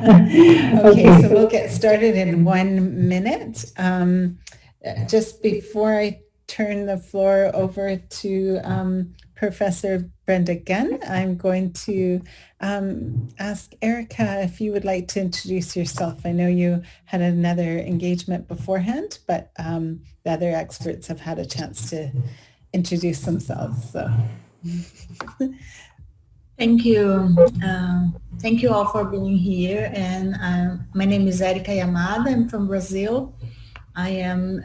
Okay, so we'll get started in 1 minute. Just before I turn the floor over to Professor Brenda Gunn, I'm going to ask Erica if you would like to introduce yourself. I know you had another engagement beforehand, but the other experts have had a chance to introduce themselves. So. Thank you. Thank you all for being here. And my name is Erica Yamada. I'm from Brazil. I am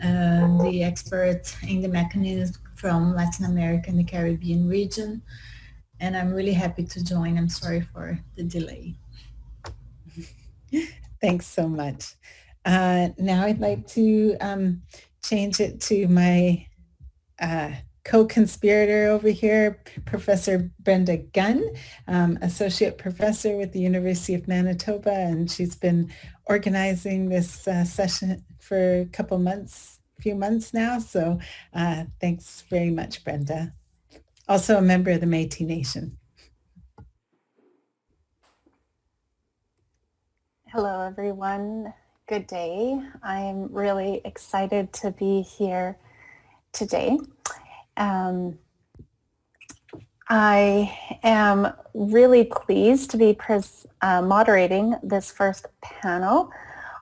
the expert in the mechanism from Latin America and the Caribbean region. And I'm really happy to join. I'm sorry for the delay. Thanks so much. Now I'd like to change it to my co-conspirator over here, Professor Brenda Gunn, Associate Professor with the University of Manitoba, and she's been organizing this session for a few months now, so thanks very much, Brenda. Also a member of the Métis Nation. Hello, everyone. Good day. I'm really excited to be here today. I am really pleased to be moderating this first panel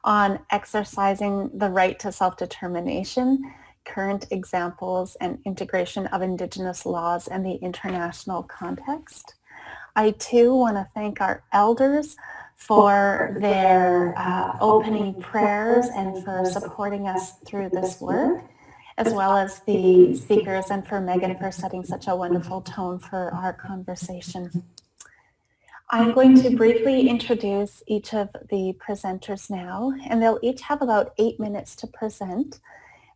on exercising the right to self-determination, current examples and integration of Indigenous laws in the international context. I too want to thank our elders for their opening prayers and for supporting us through this work, as well as the speakers and for Megan for setting such a wonderful tone for our conversation. I'm going to briefly introduce each of the presenters now, and they'll each have about 8 minutes to present.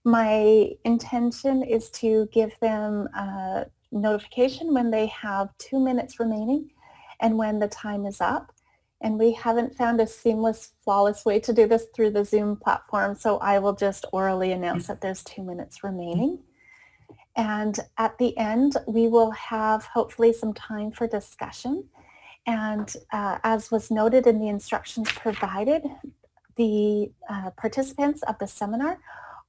My intention is to give them a notification when they have 2 minutes remaining and when the time is up. And we haven't found a seamless, flawless way to do this through the Zoom platform, so I will just orally announce that there's 2 minutes remaining. And at the end, we will have hopefully some time for discussion. And as was noted in the instructions provided, the participants of the seminar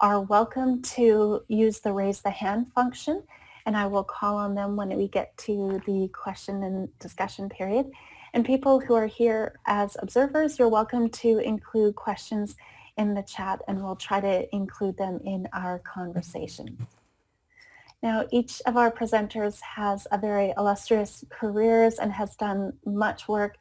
are welcome to use the raise the hand function, and I will call on them when we get to the question and discussion period. And people who are here as observers, you're welcome to include questions in the chat, and we'll try to include them in our conversation. Now, each of our presenters has a very illustrious careers and has done much work.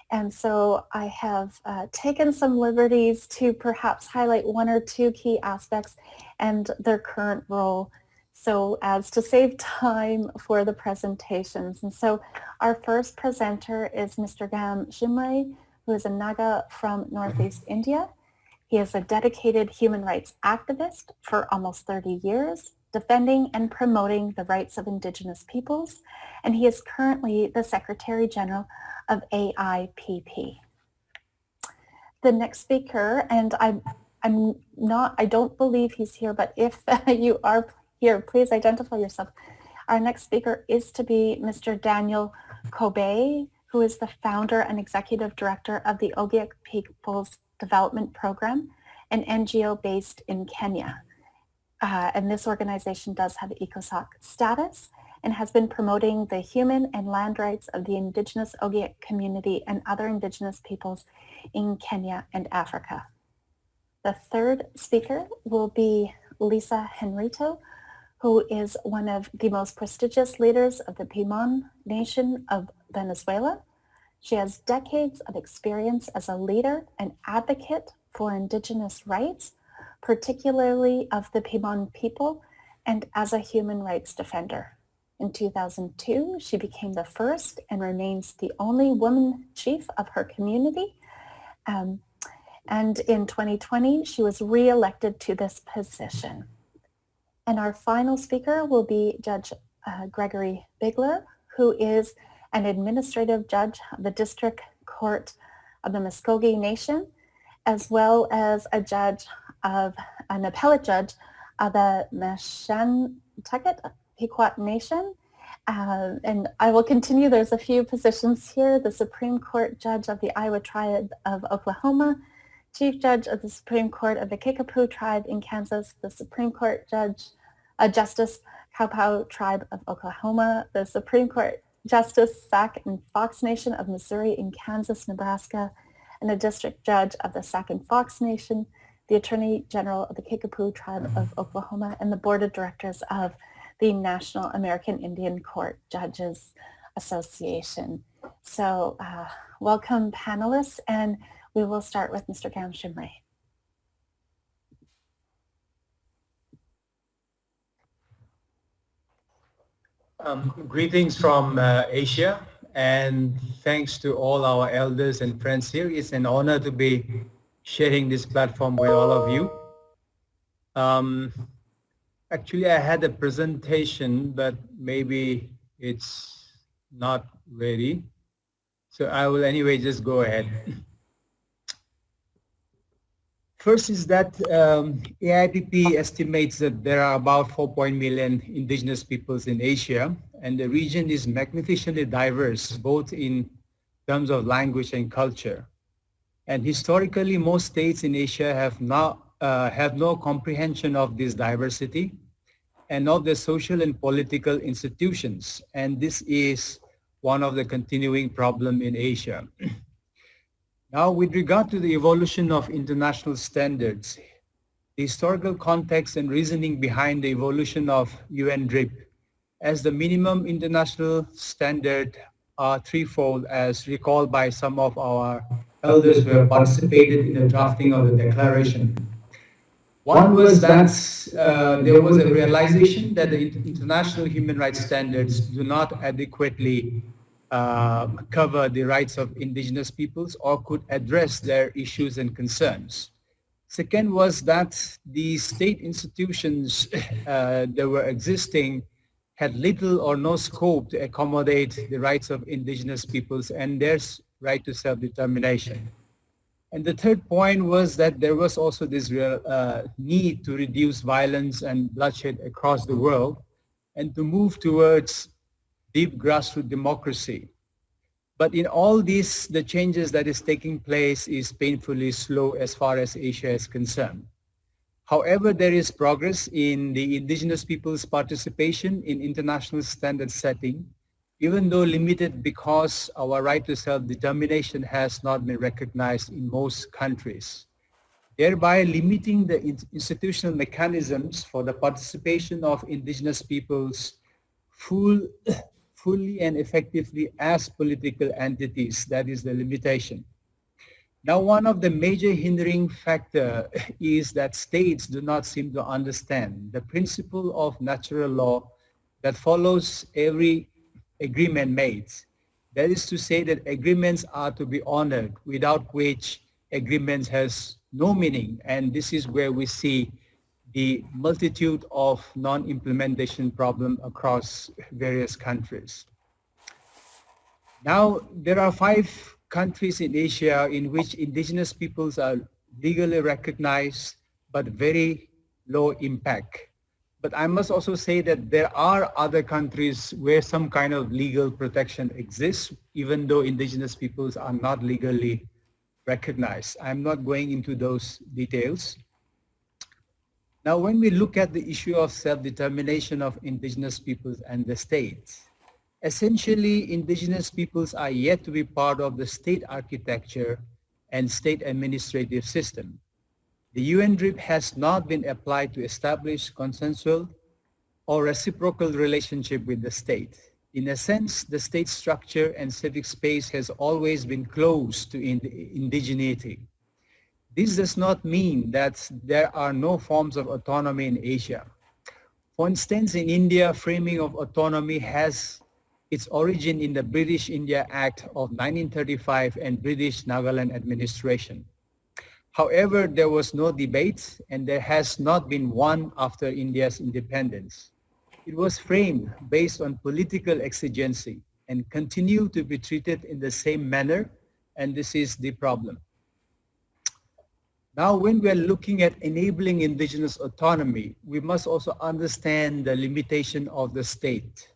And so I have taken some liberties to perhaps highlight one or two key aspects and their current role, so as to save time for the presentations. And so our first presenter is Mr. Gam Shimre, who is a Naga from Northeast India. He is a dedicated human rights activist for almost 30 years, defending and promoting the rights of Indigenous peoples, and he is currently the Secretary General of AIPP. The next speaker, and I don't believe he's here, but if you are here, please identify yourself. Our next speaker is to be Mr. Daniel Kobe, who is the founder and executive director of the Ogiek People's Development Program, an NGO based in Kenya. And this organization does have ECOSOC status and has been promoting the human and land rights of the Indigenous Ogiek community and other Indigenous peoples in Kenya and Africa. The third speaker will be Lisa Henrito, who is one of the most prestigious leaders of the Pimon Nation of Venezuela. She has decades of experience as a leader and advocate for Indigenous rights, particularly of the Pimon people, and as a human rights defender. In 2002, she became the first and remains the only woman chief of her community. And in 2020, she was re-elected to this position. And our final speaker will be Judge Gregory Bigler, who is an administrative judge of the District Court of the Muskogee Nation, as well as an appellate judge of the Mashantucket Pequot Nation, And I will continue. There's a few positions here. The Supreme Court Judge of the Iowa Tribe of Oklahoma, Chief Judge of the Supreme Court of the Kickapoo Tribe in Kansas, the Supreme Court Justice Cowpow Tribe of Oklahoma, the Supreme Court Justice Sac and Fox Nation of Missouri in Kansas, Nebraska, and a District Judge of the Sac and Fox Nation, the Attorney General of the Kickapoo Tribe of Oklahoma, and the Board of Directors of the National American Indian Court Judges Association. So welcome panelists, and we will start with Mr. Gamshimre. Greetings from Asia, and thanks to all our elders and friends here. It's an honor to be sharing this platform with all of you. Actually, I had a presentation, but maybe it's not ready. So I will anyway just go ahead. First is that AIPP estimates that there are about 4 million indigenous peoples in Asia, and the region is magnificently diverse, both in terms of language and culture. And historically, most states in Asia have no comprehension of this diversity and of the social and political institutions. And this is one of the continuing problems in Asia. Now, with regard to the evolution of international standards, the historical context and reasoning behind the evolution of UNDRIP as the minimum international standard are threefold, as recalled by some of our elders who have participated in the drafting of the declaration. One was that there was a realization that the international human rights standards do not adequately cover the rights of indigenous peoples or could address their issues and concerns. Second was that the state institutions that were existing had little or no scope to accommodate the rights of indigenous peoples and their right to self-determination. And the third point was that there was also this real need to reduce violence and bloodshed across the world and to move towards deep grassroots democracy. But in all this, the changes that is taking place is painfully slow as far as Asia is concerned. However, there is progress in the indigenous people's participation in international standard setting, even though limited because our right to self-determination has not been recognized in most countries, thereby limiting the institutional mechanisms for the participation of indigenous peoples fully and effectively as political entities. That is the limitation. Now, one of the major hindering factor is that states do not seem to understand the principle of natural law that follows every agreement made. That is to say that agreements are to be honored, without which agreements has no meaning. And this is where we see the multitude of non-implementation problem across various countries. Now, there are 5 countries in Asia in which indigenous peoples are legally recognized, but very low impact. But I must also say that there are other countries where some kind of legal protection exists, even though indigenous peoples are not legally recognized. I'm not going into those details. Now, when we look at the issue of self-determination of indigenous peoples and the states, essentially indigenous peoples are yet to be part of the state architecture and state administrative system. The UNDRIP has not been applied to establish consensual or reciprocal relationship with the state. In a sense, the state structure and civic space has always been close to indigeneity. This does not mean that there are no forms of autonomy in Asia. For instance, in India, framing of autonomy has its origin in the British India Act of 1935 and British Nagaland administration. However, there was no debate, and there has not been one after India's independence. It was framed based on political exigency and continue to be treated in the same manner, and this is the problem. Now, when we are looking at enabling indigenous autonomy, we must also understand the limitation of the state.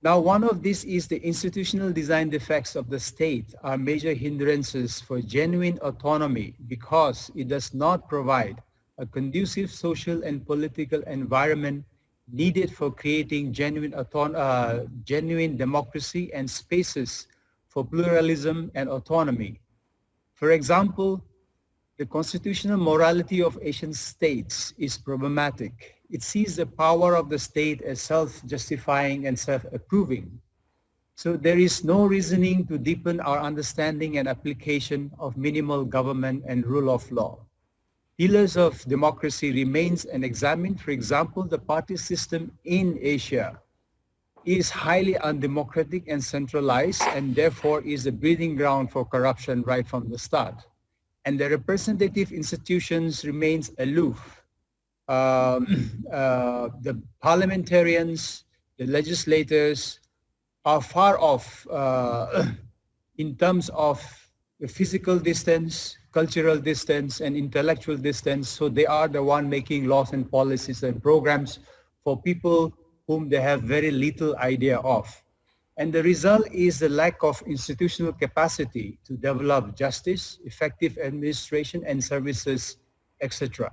Now, one of these is the institutional design defects of the state are major hindrances for genuine autonomy because it does not provide a conducive social and political environment needed for creating genuine democracy and spaces for pluralism and autonomy. For example, the constitutional morality of Asian states is problematic. It sees the power of the state as self-justifying and self-approving. So there is no reasoning to deepen our understanding and application of minimal government and rule of law. Pillars of democracy remains unexamined. For example, the party system in Asia is highly undemocratic and centralized, and therefore is a breeding ground for corruption right from the start. And the representative institutions remains aloof. The parliamentarians, the legislators are far off in terms of the physical distance, cultural distance, and intellectual distance. So they are the one making laws and policies and programs for people whom they have very little idea of. And the result is the lack of institutional capacity to develop justice, effective administration and services, etc.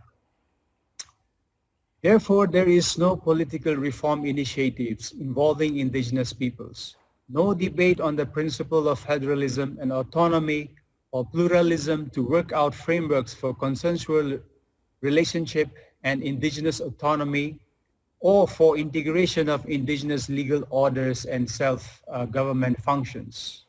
Therefore, there is no political reform initiatives involving indigenous peoples, no debate on the principle of federalism and autonomy or pluralism to work out frameworks for consensual relationship and indigenous autonomy, or for integration of indigenous legal orders and self-government functions.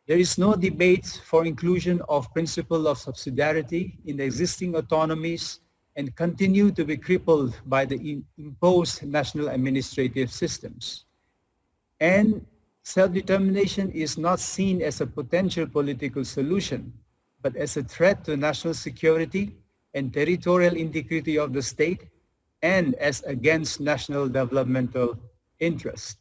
There is no debate for inclusion of principle of subsidiarity in the existing autonomies and continue to be crippled by the imposed national administrative systems. And self-determination is not seen as a potential political solution, but as a threat to national security and territorial integrity of the state, and as against national developmental interest.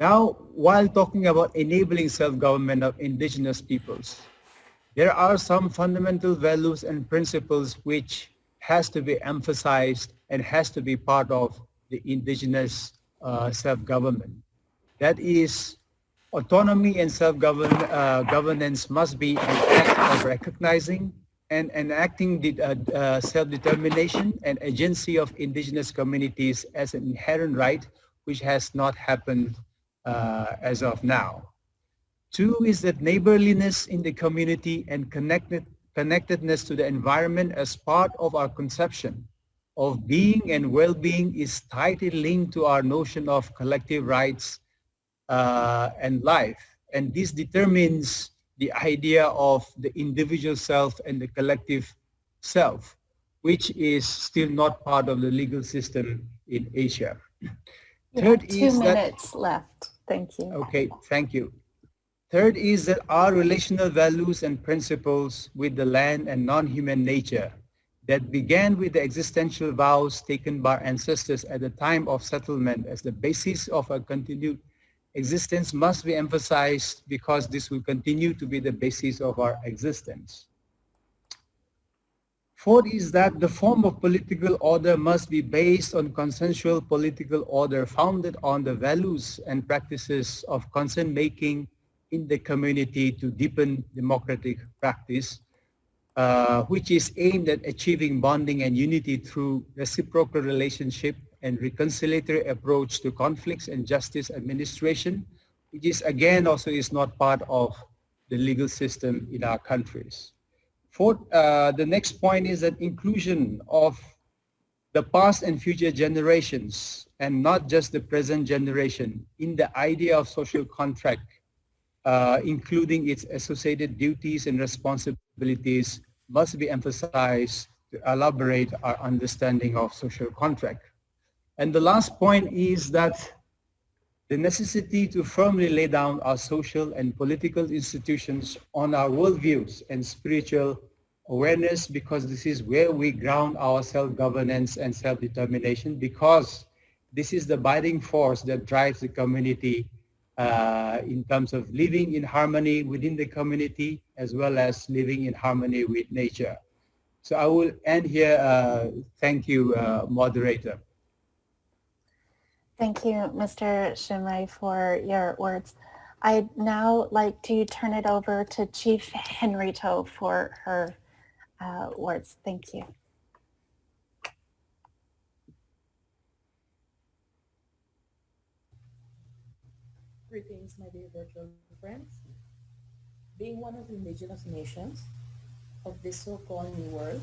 Now, while talking about enabling self-government of indigenous peoples, there are some fundamental values and principles which has to be emphasized and has to be part of the indigenous self-government. That is, autonomy and self-governance must be an act of recognizing and enacting the self-determination and agency of indigenous communities as an inherent right, which has not happened as of now. Two is that neighborliness in the community and connectedness to the environment as part of our conception of being and well-being is tightly linked to our notion of collective rights and life. And this determines the idea of the individual self and the collective self, which is still not part of the legal system in Asia. Third is 2 minutes left. Thank you. Okay, thank you. Third is that our relational values and principles with the land and non-human nature that began with the existential vows taken by ancestors at the time of settlement as the basis of a continued existence must be emphasized, because this will continue to be the basis of our existence. Fourth is that the form of political order must be based on consensual political order founded on the values and practices of consent making in the community to deepen democratic practice, which is aimed at achieving bonding and unity through reciprocal relationship and reconciliatory approach to conflicts and justice administration, which is again also is not part of the legal system in our countries. Fourth, the next point is that inclusion of the past and future generations, and not just the present generation, in the idea of social contract, including its associated duties and responsibilities, must be emphasized to elaborate our understanding of social contract. And the last point is that the necessity to firmly lay down our social and political institutions on our worldviews and spiritual awareness, because this is where we ground our self-governance and self-determination, because this is the binding force that drives the community in terms of living in harmony within the community as well as living in harmony with nature. So I will end here. Thank you, moderator. Thank you, Mr. Shimrai, for your words. I'd now like to turn it over to Chief Henrito for her words. Thank you. Greetings, my dear virtual friends. Being one of the indigenous nations of this so-called New World,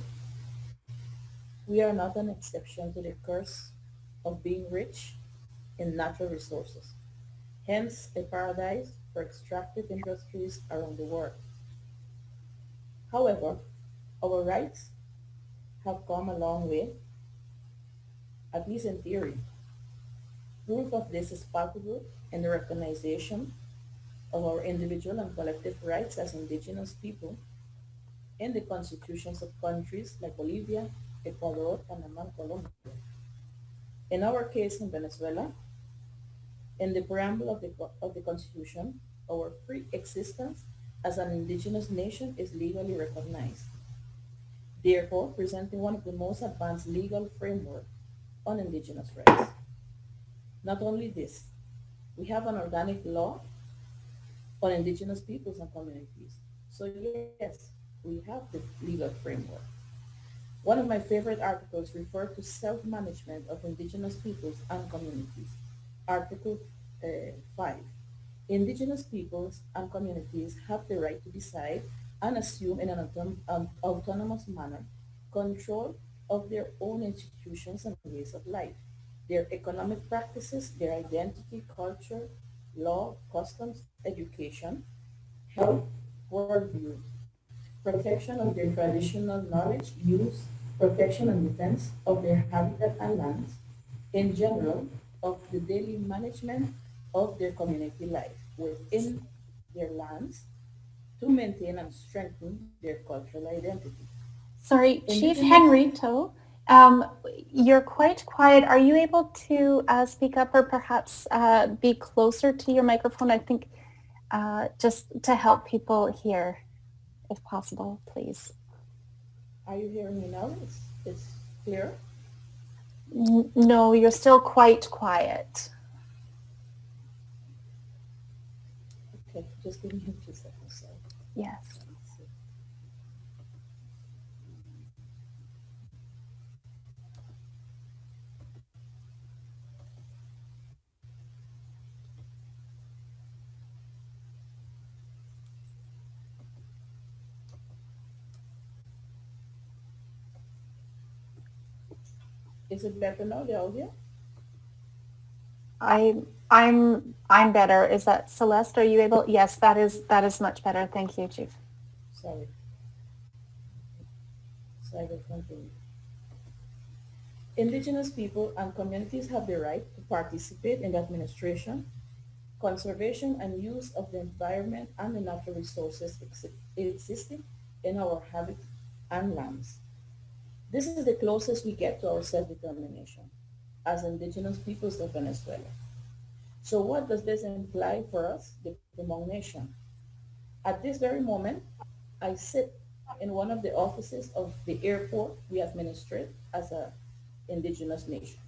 we are not an exception to the curse of being rich in natural resources, hence a paradise for extractive industries around the world. However, our rights have come a long way, at least in theory. Proof of this is palpable in the recognition of our individual and collective rights as indigenous people in the constitutions of countries like Bolivia, Ecuador, Panama, and Colombia. In our case in Venezuela, in the preamble of the Constitution, our free existence as an indigenous nation is legally recognized, therefore presenting one of the most advanced legal framework on indigenous rights. Not only this, we have an organic law on indigenous peoples and communities. So yes, we have the legal framework. One of my favorite articles referred to self-management of indigenous peoples and communities. Article 5. Indigenous peoples and communities have the right to decide and assume in an autonomous manner control of their own institutions and ways of life, their economic practices, their identity, culture, law, customs, education, health, worldview, protection of their traditional knowledge, use, protection and defense of their habitat and lands, in general, of the daily management of their community life within their lands to maintain and strengthen their cultural identity. Sorry, Chief Indigenous, Henrito, you're quite quiet. Are you able to speak up or perhaps be closer to your microphone? I think just to help people hear, if possible, please. are you hearing me now? It's clear? No, you're still quite quiet. Okay, just give me 2 seconds. Sorry. Yes. Let's see. Is it better now, the audio? I'm better. Is that Celeste? Are you able? Yes, that is much better. Thank you, Chief. Sorry. So I will continue. Indigenous people and communities have the right to participate in the administration, conservation, and use of the environment and the natural resources existing in our habitat and lands. This is the closest we get to our self-determination as indigenous peoples of Venezuela. So what does this imply for us, the Hmong nation? At this very moment, I sit in one of the offices of the airport we administrate as an indigenous nation.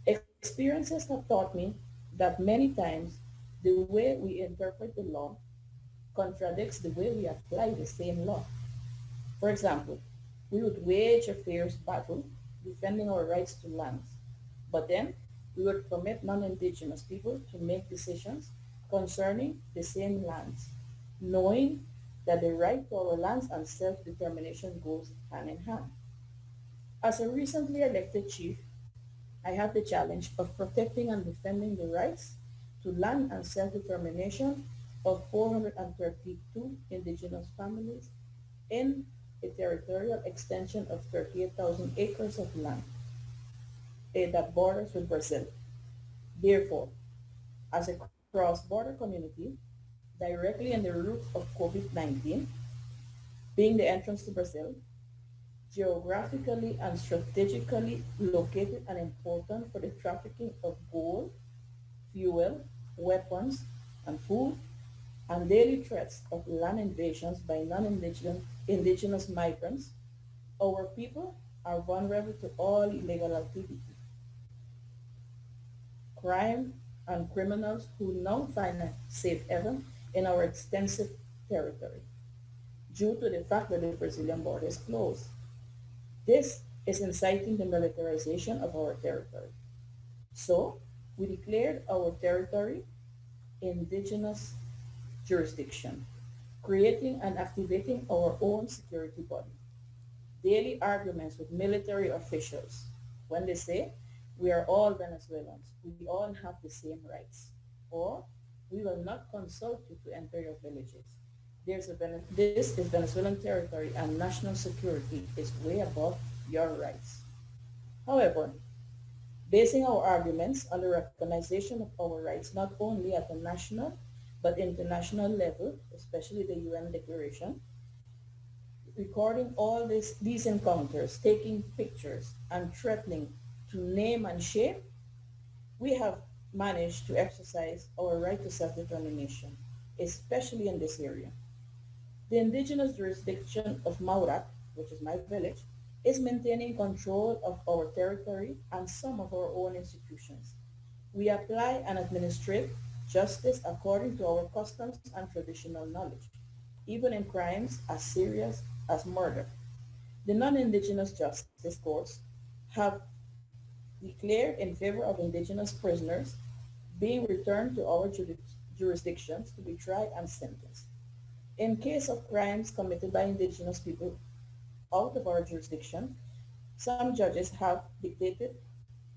Experiences have taught me that many times the way we interpret the law contradicts the way we apply the same law. For example, we would wage a fierce battle defending our rights to lands, but then we would permit non-indigenous people to make decisions concerning the same lands, knowing that the right to our lands and self-determination goes hand in hand. As a recently elected chief, I have the challenge of protecting and defending the rights to land and self-determination of 432 indigenous families in a territorial extension of 38,000 acres of land that borders with Brazil. Therefore, as a cross-border community, directly in the root of COVID-19, being the entrance to Brazil, geographically and strategically located and important for the trafficking of gold, fuel, weapons, and food, and daily threats of land invasions by non-indigenous indigenous migrants, our people are vulnerable to all illegal activity. crime and criminals who now find a safe haven in our extensive territory due to the fact that the Brazilian border is closed. This is inciting the militarization of our territory. So we declared our territory indigenous jurisdiction, creating and activating our own security body. Daily arguments with military officials when they say, we are all Venezuelans, we all have the same rights, or we will not consult you to enter your villages. This is Venezuelan territory and national security is way above your rights. However, basing our arguments on the recognition of our rights not only at the national but international level, especially the UN Declaration, recording all these encounters, taking pictures, and threatening to name and shame, we have managed to exercise our right to self-determination, especially in this area. The indigenous jurisdiction of Maurat, which is my village, is maintaining control of our territory and some of our own institutions. We apply and administrate justice according to our customs and traditional knowledge, even in crimes as serious as murder. The non-indigenous justice courts have declared in favor of indigenous prisoners being returned to our jurisdictions to be tried and sentenced. In case of crimes committed by indigenous people out of our jurisdiction, some judges have dictated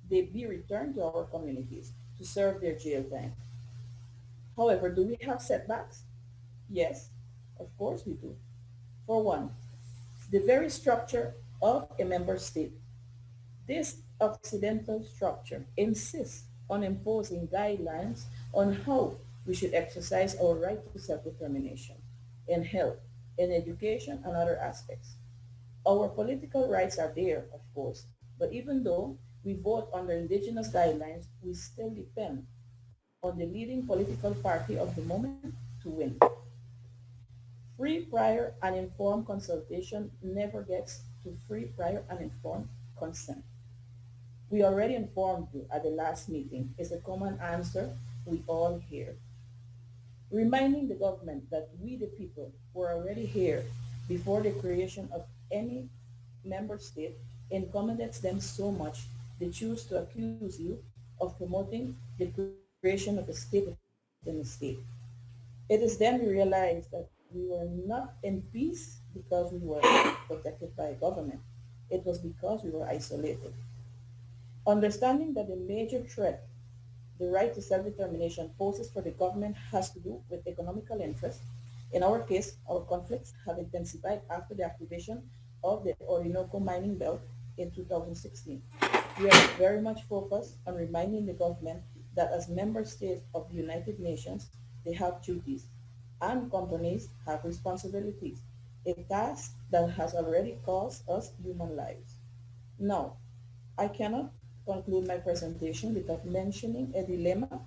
they be returned to our communities to serve their jail time. However, do we have setbacks? Yes, of course we do. For one, the very structure of a member state. This Occidental structure insists on imposing guidelines on how we should exercise our right to self-determination in health, in education, and other aspects. Our political rights are there, of course, but even though we vote under indigenous guidelines, we still depend on the leading political party of the moment to win. Free, prior, and informed consultation never gets to free, prior, and informed consent. We already informed you at the last meeting is a common answer we all hear. Reminding the government that we the people were already here before the creation of any member state incommodates them so much they choose to accuse you of promoting the creation of a state within a state. It is then we realize that we were not in peace because we were protected by a government. It was because we were isolated. Understanding that the major threat the right to self-determination poses for the government has to do with economical interests. In our case, our conflicts have intensified after the activation of the Orinoco mining belt in 2016. We are very much focused on reminding the government that as member states of the United Nations, they have duties and companies have responsibilities, a task that has already cost us human lives. Now, I cannot conclude my presentation without mentioning a dilemma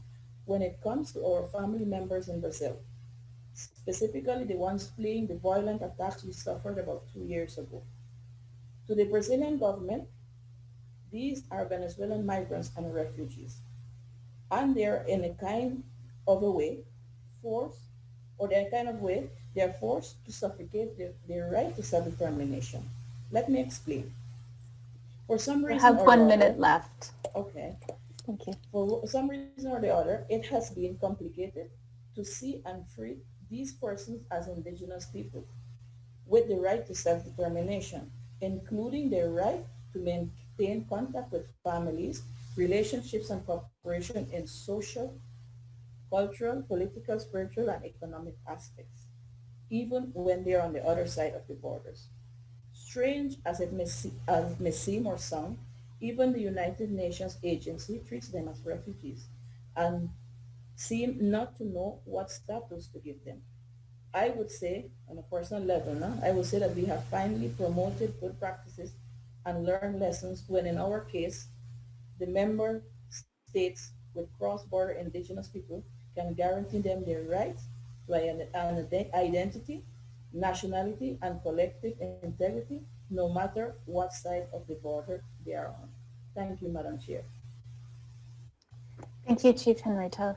when it comes to our family members in Brazil, specifically the ones fleeing the violent attacks we suffered about 2 years ago. To the Brazilian government, these are Venezuelan migrants and refugees, and they're in a kind of a way forced, or in a kind of way, they are forced to suffocate their right to self-determination. Let me explain. For some We reason have or the 1 other, minute left. okay, Thank you. for some reason or the other, it has been complicated to see and treat these persons as indigenous people with the right to self-determination, including their right to maintain contact with families, relationships, and cooperation in social, cultural, political, spiritual, and economic aspects, even when they are on the other side of the borders. Strange as it may seem or sound, even the United Nations agency treats them as refugees and seem not to know what status to give them. I would say, on a personal level, no, I would say that we have finally promoted good practices and learned lessons when, in our case, the member states with cross-border indigenous people can guarantee them their rights to an identity, nationality, and collective integrity, no matter what side of the border they are on. Thank you, Madam Chair. Thank you, Chief Henrietta.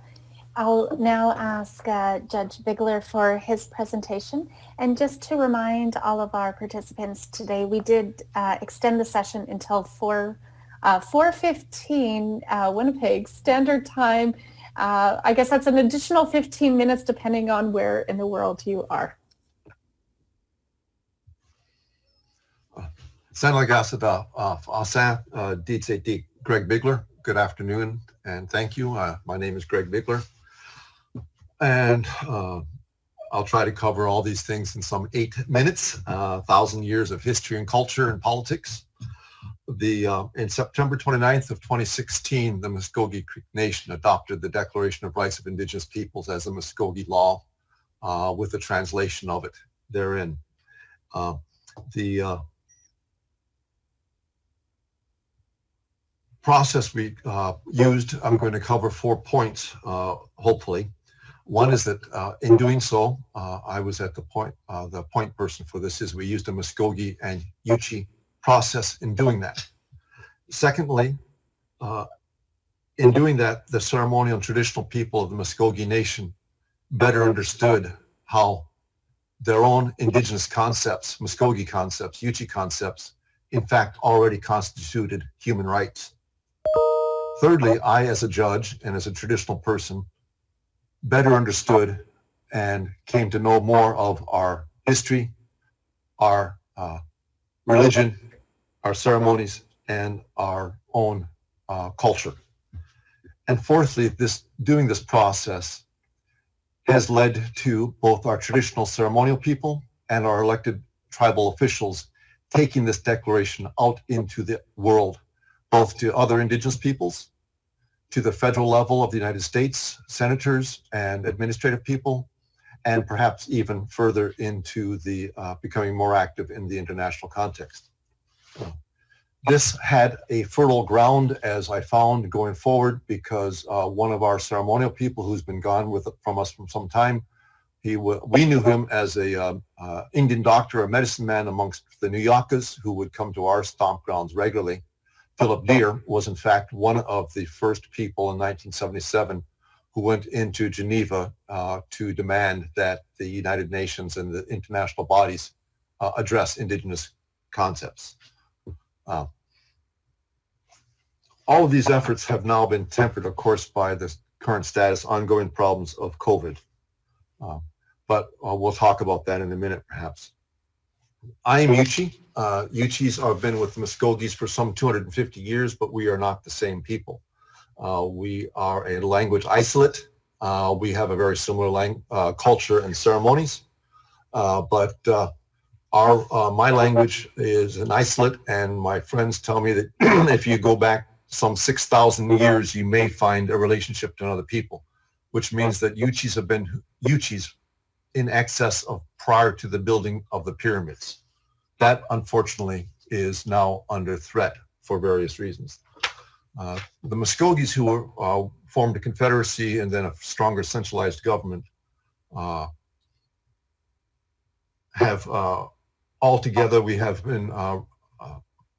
I'll now ask Judge Bigler for his presentation. And just to remind all of our participants today, we did extend the session until 4:15 Winnipeg Standard Time. I guess that's an additional 15 minutes depending on where in the world you are. Greg Bigler. Good afternoon and thank you. My name is Greg Bigler. And I'll try to cover all these things in some 8 minutes, 1,000 years of history and culture and politics. In September 29th of 2016, the Muskogee Creek Nation adopted the Declaration of Rights of Indigenous Peoples as a Muskogee law with a translation of it therein. The process we used, I'm going to cover 4 points, hopefully. One is that in doing so, I was at the point person for this is we used a Muskogee and Yuchi process in doing that. Secondly, in doing that, the ceremonial and traditional people of the Muskogee Nation better understood how their own indigenous concepts, Muskogee concepts, Yuchi concepts, in fact, already constituted human rights. Thirdly, I, as a judge and as a traditional person, better understood and came to know more of our history, our religion, our ceremonies, and our own culture. And fourthly, doing this process has led to both our traditional ceremonial people and our elected tribal officials taking this declaration out into the world, both to other indigenous peoples, to the federal level of the United States, senators and administrative people, and perhaps even further into the becoming more active in the international context. This had a fertile ground, as I found, going forward, because one of our ceremonial people who's been gone from us for some time, we knew him as a Indian doctor, a medicine man amongst the New Yakas who would come to our stomp grounds regularly. Philip Deere was in fact one of the first people in 1977 who went into Geneva to demand that the United Nations and the international bodies address indigenous concepts. All of these efforts have now been tempered, of course, by the current status, ongoing problems of COVID. But we'll talk about that in a minute, perhaps. I am Yuchi. Yuchis have been with the Muskogees for some 250 years, but we are not the same people. We are a language isolate. We have a very similar culture and ceremonies, but my language is an isolate, and my friends tell me that if you go back some 6,000 years, you may find a relationship to another people, which means that Yuchis have been Yuchis in excess of prior to the building of the pyramids. That, unfortunately, is now under threat for various reasons. The Muskogees, who formed a confederacy and then a stronger centralized government, have altogether, we have been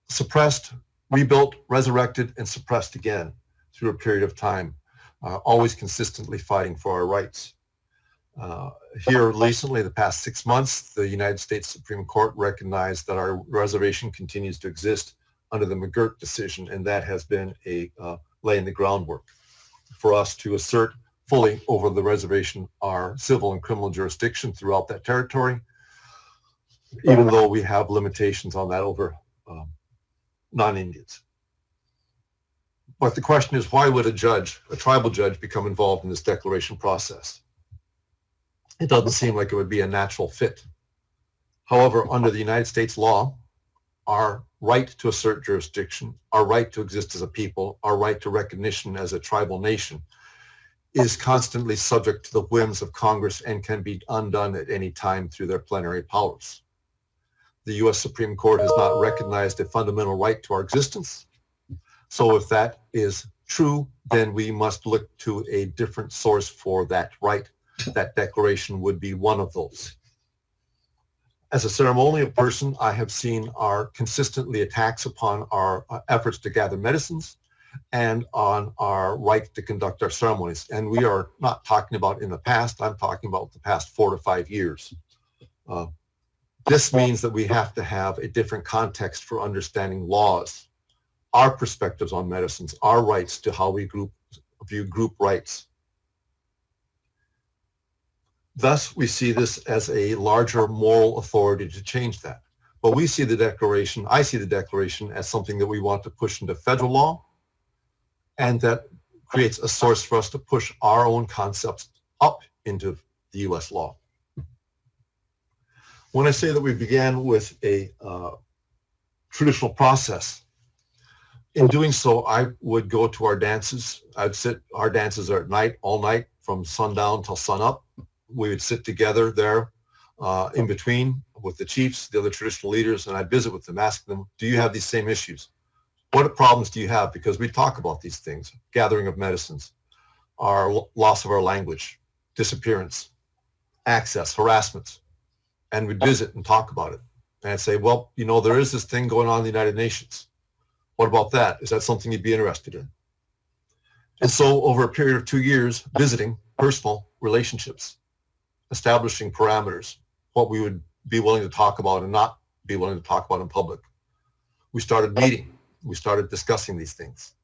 suppressed, rebuilt, resurrected, and suppressed again through a period of time, always consistently fighting for our rights. Here recently, the past 6 months, the United States Supreme Court recognized that our reservation continues to exist under the McGirt decision, and that has been laying the groundwork for us to assert fully over the reservation our civil and criminal jurisdiction throughout that territory, even though we have limitations on that over non-Indians. But the question is, why would a tribal judge, become involved in this declaration process? It doesn't seem like it would be a natural fit. However, under the United States law, our right to assert jurisdiction, our right to exist as a people, our right to recognition as a tribal nation is constantly subject to the whims of Congress and can be undone at any time through their plenary powers. The U.S. Supreme Court has not recognized a fundamental right to our existence. So if that is true, then we must look to a different source for that right. That declaration would be one of those. As a ceremonial person, I have seen our consistently attacks upon our efforts to gather medicines, and on our right to conduct our ceremonies. And we are not talking about in the past, I'm talking about the past 4 to 5 years. This means that we have to have a different context for understanding laws, our perspectives on medicines, our rights to how we view group rights. Thus, we see this as a larger moral authority to change that. But we see the declaration, I see the declaration as something that we want to push into federal law, and that creates a source for us to push our own concepts up into the U.S. law. When I say that we began with a traditional process, in doing so, I would go to our dances. Our dances are at night, all night, from sundown till sunup. We would sit together there in between with the chiefs, the other traditional leaders, and I'd visit with them, ask them, do you have these same issues? What problems do you have? Because we talk about these things, gathering of medicines, our loss of our language, disappearance, access, harassment, and we'd visit and talk about it. And I'd say, well, you know, there is this thing going on in the United Nations. What about that? Is that something you'd be interested in? And so over a period of 2 years, visiting personal relationships, establishing parameters, what we would be willing to talk about and not be willing to talk about in public. We started meeting. We started discussing these things.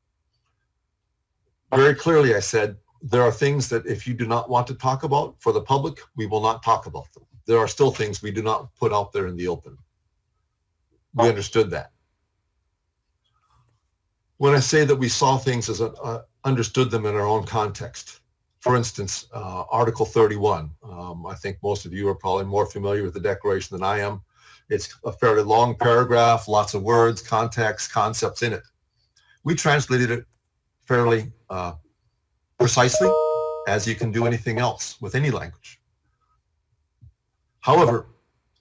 Very clearly, I said, there are things that if you do not want to talk about for the public, we will not talk about them. There are still things we do not put out there in the open. We understood that. When I say that we saw things as understood them in our own context, for instance, Article 31, I think most of you are probably more familiar with the Declaration than I am. It's a fairly long paragraph, lots of words, context, concepts in it. We translated it fairly precisely, as you can do anything else with any language. However,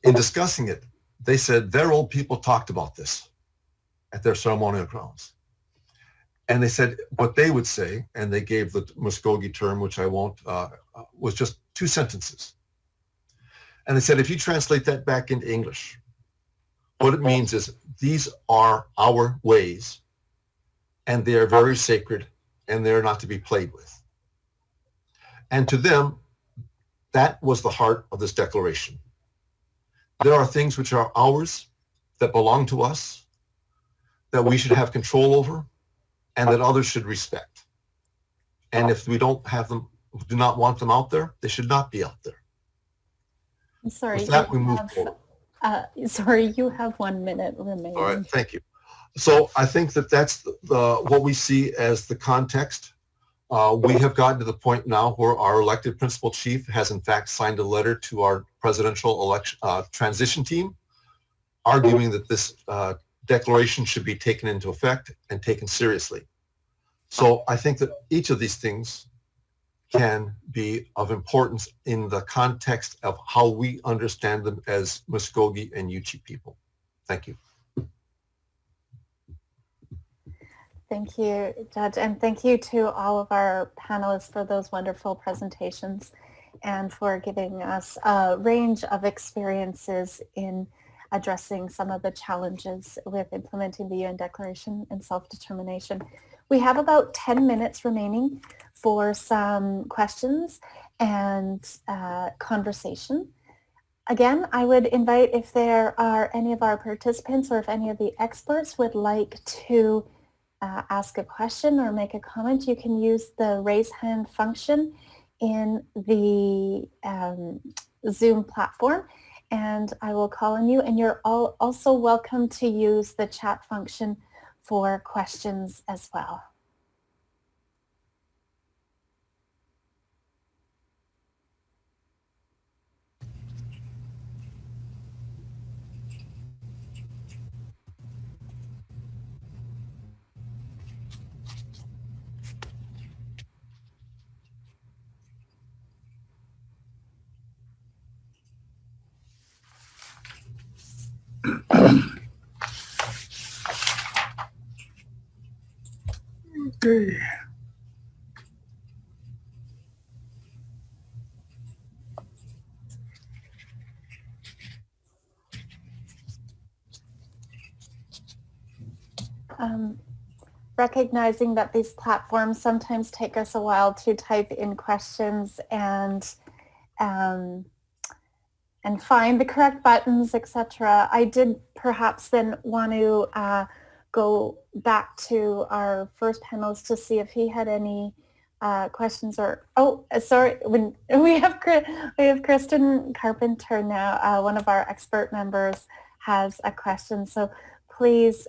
in discussing it, they said their old people talked about this at their ceremonial grounds. And they said what they would say, and they gave the Muskogee term, which I won't, was just 2 sentences. And they said, if you translate that back into English, what it means is these are our ways, and they are very sacred, and they are not to be played with. And to them, that was the heart of this declaration. There are things which are ours, that belong to us, that we should have control over, and that others should respect. And if we don't have them, do not want them out there, they should not be out there. I'm sorry. With that, we move forward. Sorry, you have 1 minute remaining. All right, thank you. So I think that that's what we see as the context. We have gotten to the point now where our elected principal chief has in fact signed a letter to our presidential election transition team, arguing that this declaration should be taken into effect and taken seriously. So I think that each of these things can be of importance in the context of how we understand them as Muskogee and Yuchi people. Thank you. Thank you, Judge, and thank you to all of our panelists for those wonderful presentations and for giving us a range of experiences in addressing some of the challenges with implementing the UN Declaration and self-determination. We have about 10 minutes remaining for some questions and conversation. Again, I would invite if there are any of our participants or if any of the experts would like to ask a question or make a comment, you can use the raise hand function in the Zoom platform, and I will call on you. And you're all also welcome to use the chat function for questions as well. Okay. recognizing that these platforms sometimes take us a while to type in questions and find the correct buttons, etc. I did perhaps then want to go back to our first panelist to see if he had any questions or, sorry, when we have Kristen Carpenter now, one of our expert members has a question. So please,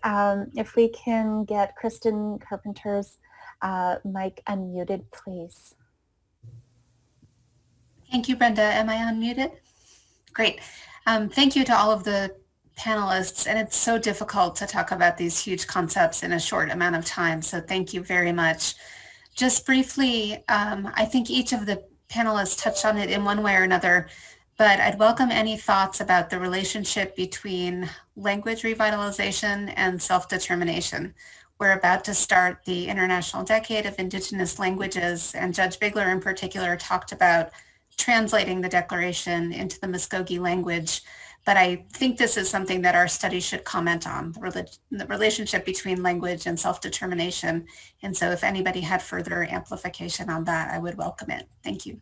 if we can get Kristen Carpenter's mic unmuted, please. Thank you, Brenda. Am I unmuted? Great. Thank you to all of the panelists. And it's so difficult to talk about these huge concepts in a short amount of time. So thank you very much. Just briefly, I think each of the panelists touched on it in one way or another, but I'd welcome any thoughts about the relationship between language revitalization and self-determination. We're about to start the International Decade of Indigenous Languages, and Judge Bigler in particular talked about translating the declaration into the Muskogee language. But I think this is something that our study should comment on, the relationship between language and self-determination. And so if anybody had further amplification on that, I would welcome it. Thank you.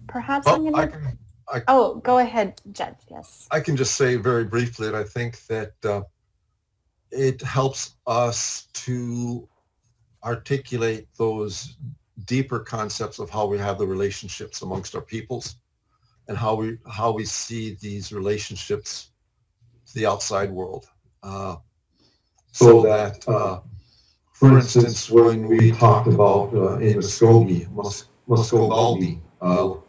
Perhaps Well, I'm going to... go ahead, Judge, yes. I can just say very briefly that I think that it helps us to articulate those deeper concepts of how we have the relationships amongst our peoples and how we see these relationships to the outside world. So that, for instance, when we talked about in Muskogee, Muskogee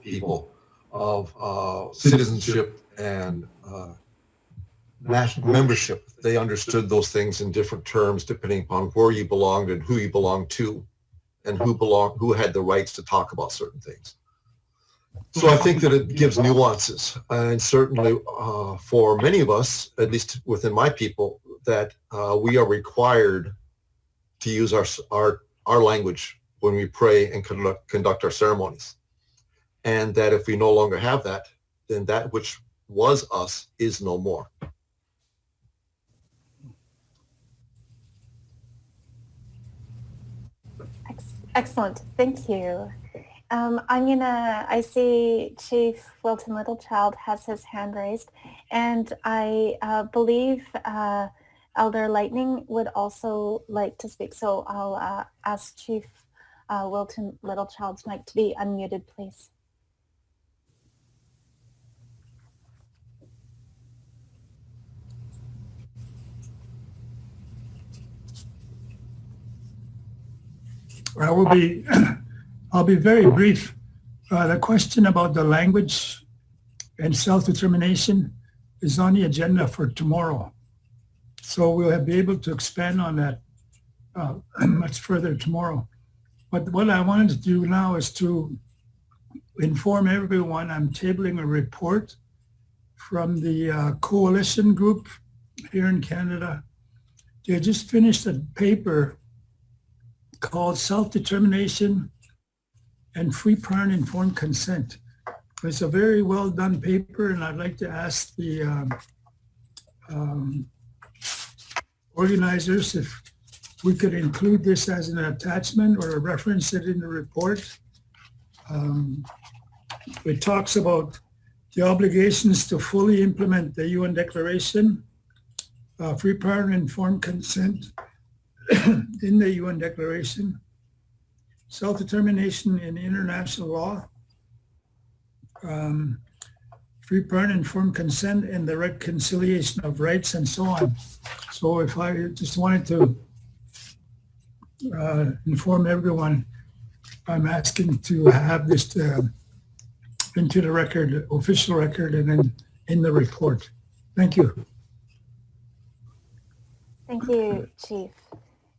people of citizenship and national membership, they understood those things in different terms depending upon where you belonged and who you belonged to and who had the rights to talk about certain things. So I think that it gives nuances, and certainly for many of us, at least within my people, that we are required to use our language when we pray and conduct our ceremonies. And that if we no longer have that, then that which was us is no more. Excellent, thank you. I see Chief Wilton Littlechild has his hand raised, and I believe Elder Lightning would also like to speak. So I'll ask Chief Wilton Littlechild's mic to be unmuted, please. I'll be very brief. The question about the language and self-determination is on the agenda for tomorrow. So we'll be able to expand on that much further tomorrow. But what I wanted to do now is to inform everyone I'm tabling a report from the coalition group here in Canada. They just finished a paper called Self-Determination and Free, Prior, and Informed Consent. It's a very well done paper, and I'd like to ask the organizers if we could include this as an attachment or reference it in the report. It talks about the obligations to fully implement the UN Declaration, free, prior, and informed consent in the UN Declaration, self-determination in international law, free, prior, and informed consent, and the reconciliation of rights, and so on. So if I just wanted to inform everyone, I'm asking to have this into the record, official record, and then in the report. Thank you. Thank you, Chief.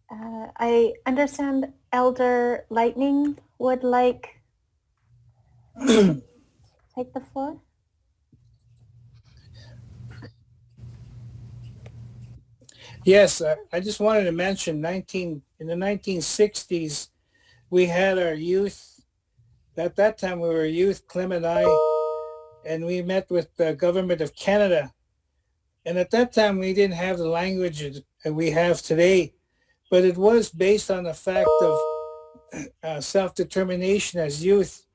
I understand Elder Lightning would like to take the floor. Yes, I just wanted to mention in the 1960s, we had our youth At that time, we were youth, Clem and I, and we met with the government of Canada. And at that time, we didn't have the language that we have today, but it was based on the fact of self-determination as youth.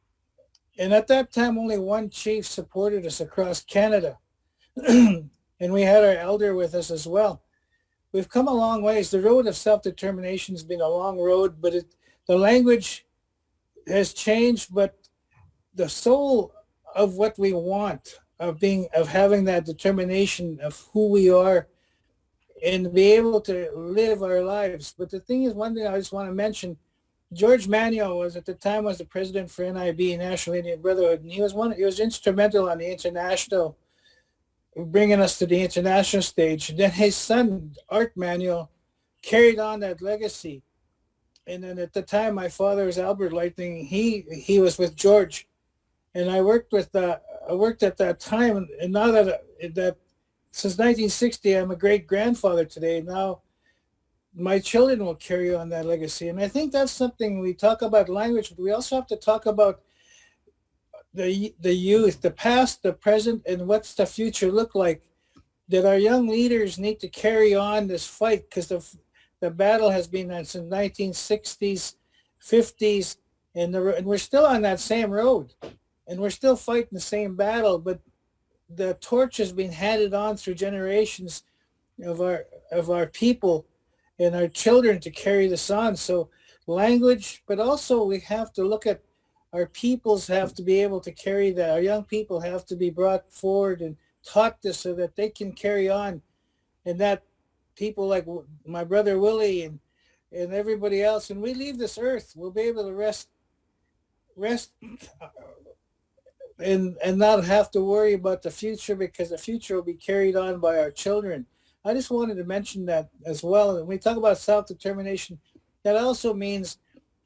And at that time, only one chief supported us across Canada. And we had our elder with us as well. We've come a long ways. The road of self-determination has been a long road, but the language has changed, but the soul of what we want, of having that determination of who we are and be able to live our lives. But the thing is, one thing I just want to mention, George Manuel was at the time was the president for NIB, National Indian Brotherhood, and he was instrumental on the international, bringing us to the international stage. Then his son, Art Manuel, carried on that legacy. And then at the time, my father was Albert Lightning. He was with George, and I worked at that time. And now that since 1960, I'm a great grandfather today. Now, my children will carry on that legacy, and I think that's something. We talk about language, but we also have to talk about the youth, the past, the present, and what's the future look like. That our young leaders need to carry on this fight, because the battle has been since 1960s, 50s, and we're still on that same road, and we're still fighting the same battle. But the torch has been handed on through generations of our people and our children to carry this on. So language, but also we have to look at our peoples have to be able to carry that. Our young people have to be brought forward and taught this so that they can carry on, and that people like my brother Willie and everybody else, when we leave this earth, we'll be able to rest and not have to worry about the future, because the future will be carried on by our children. I just wanted to mention that as well. And when we talk about self-determination, that also means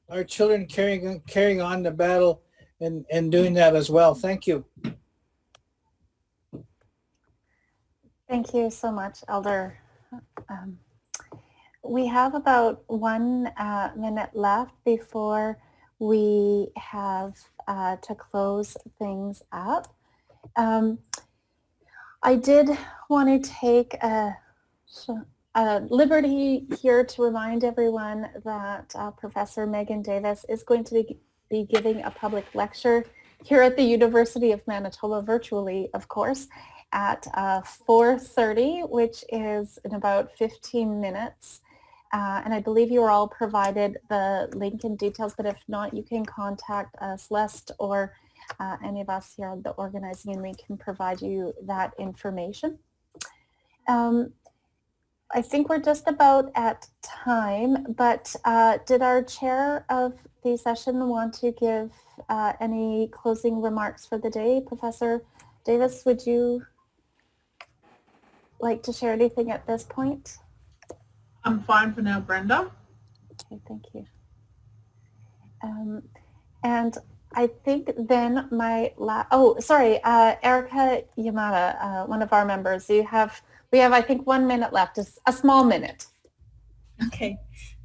our children carrying on the battle and doing that as well. Thank you. Thank you so much, Elder. We have about 1 minute left before we have to close things up. I did want to take a liberty here to remind everyone that Professor Megan Davis is going to be giving a public lecture here at the University of Manitoba, virtually, of course, at 4:30, which is in about 15 minutes. And I believe you are all provided the link and details, but if not, you can contact Celeste or any of us here at the organizing, and we can provide you that information. I think we're just about at time, but did our chair of the session want to give any closing remarks for the day? Professor Davis, would you like to share anything at this point? I'm fine for now, Brenda. Okay, thank you. And I think then Erica Yamada, one of our members, we have I think 1 minute left, a small minute. Okay,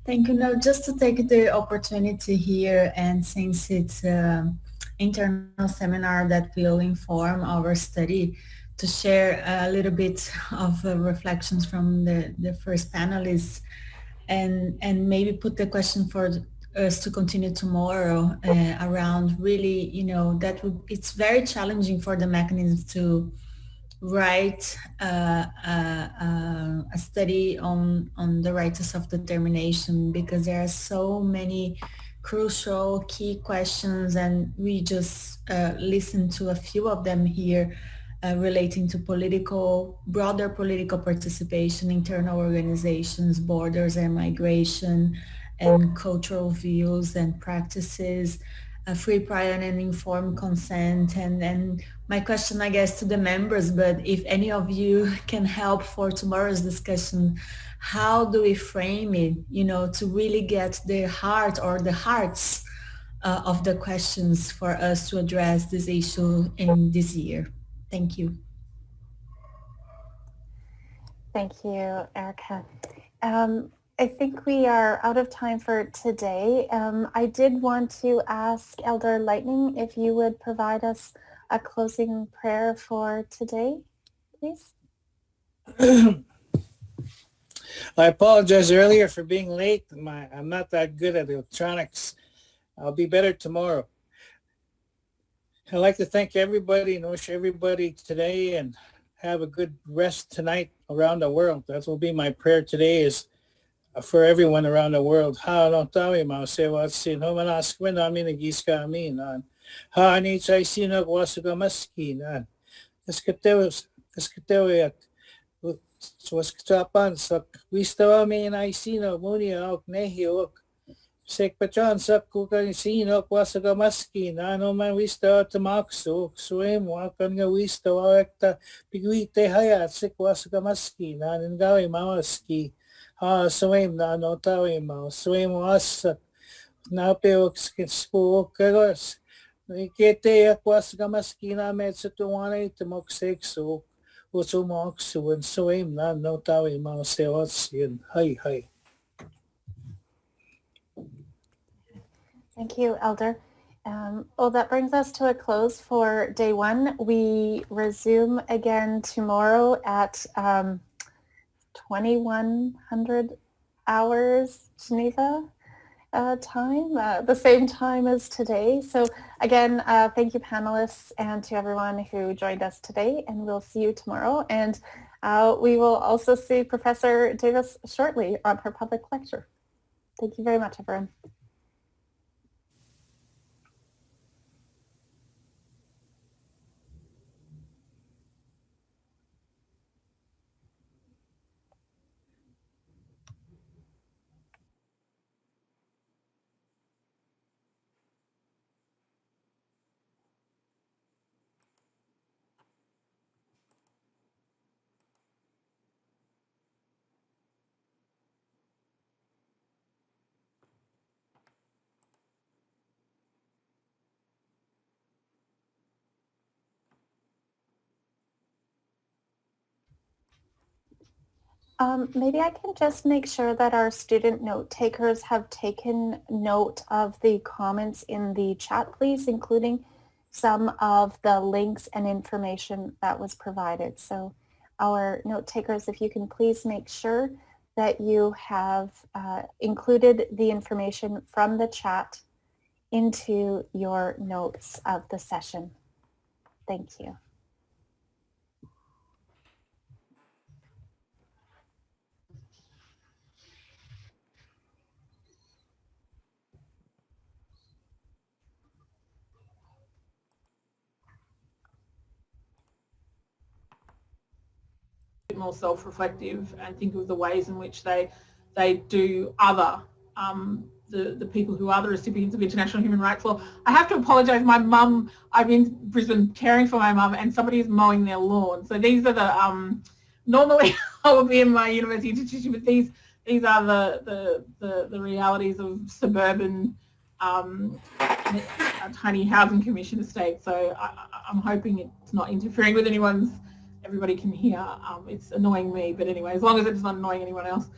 thank you. Now, just to take the opportunity here, and since it's an internal seminar that will inform our study, to share a little bit of reflections from the first panelists, and maybe put the question for us to continue tomorrow around really, it's very challenging for the mechanisms to write a study on the right to self-determination, because there are so many crucial key questions, and we just listened to a few of them here relating to broader political participation, internal organizations, borders and migration, and cultural views and practices, free, prior and informed consent. And my question, I guess, to the members, but if any of you can help for tomorrow's discussion, how do we frame it, to really get the heart or the hearts of the questions for us to address this issue in this year? Thank you. Thank you, Erica. I think we are out of time for today. I did want to ask Elder Lightning if you would provide us a closing prayer for today, please. I apologize earlier for being late. I'm not that good at electronics. I'll be better tomorrow. I'd like to thank everybody and wish everybody today and have a good rest tonight around the world. That will be my prayer today, is for everyone around the world. Ha no tawi ma se wa sin ho manas kwena mi nagiska mi nan. Ha ni chai sino wasuga maski nan. Kaskateo at was kapan sa wistawa mi na sino muni ok nehi ok. Sek patron sa kukan sino wasuga maski nan no man wistawa tamakso suem wakan nga wistawa ekta piguite hayat sek wasuga maski nan ngawi mawaski. Ha suem na no tawi ma suem was na peo spo kagos kete akwas gamaski na met sa tuwanay tumok sekso usumok suwen suem na no tawi ma sewats yun hi. Thank you, Elder. Well, that brings us to a close for day one. We resume again tomorrow at 2100 hours Geneva time, the same time as today. So again, thank you panelists and to everyone who joined us today, and we'll see you tomorrow. And we will also see Professor Davis shortly on her public lecture. Thank you very much, everyone. Maybe I can just make sure that our student note takers have taken note of the comments in the chat, please, including some of the links and information that was provided. So our note takers, if you can please make sure that you have included the information from the chat into your notes of the session. Thank you. More self-reflective and think of the ways in which they do other the people who are the recipients of international human rights law. I have to apologise. My mum, I'm in Brisbane caring for my mum, and somebody is mowing their lawn. So these are the normally I would be in my university institution, but these are the realities of suburban tiny housing commission estate. So I'm hoping it's not interfering with everybody can hear. It's annoying me, but anyway, as long as it's not annoying anyone else.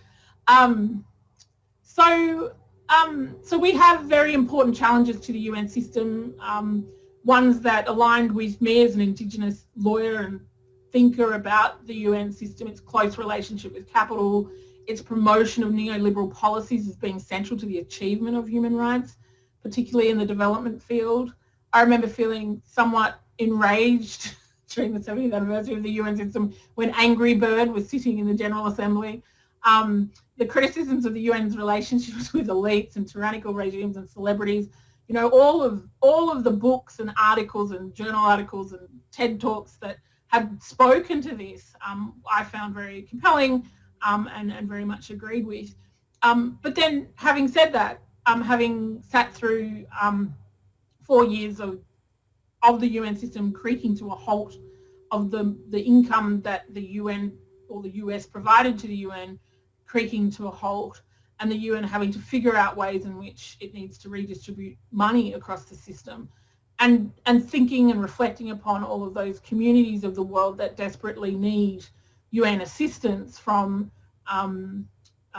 So we have very important challenges to the UN system, ones that aligned with me as an Indigenous lawyer and thinker about the UN system, its close relationship with capital, its promotion of neoliberal policies as being central to the achievement of human rights, particularly in the development field. I remember feeling somewhat enraged during the 70th anniversary of the UN system when Angry Bird was sitting in the General Assembly. The criticisms of the UN's relationships with elites and tyrannical regimes and celebrities, you know, all of the books and articles and journal articles and TED Talks that have spoken to this, I found very compelling and very much agreed with. But then having said that, having sat through 4 years of the UN system creaking to a halt, of the income that the UN or the US provided to the UN creaking to a halt, and the UN having to figure out ways in which it needs to redistribute money across the system, and thinking and reflecting upon all of those communities of the world that desperately need UN assistance, from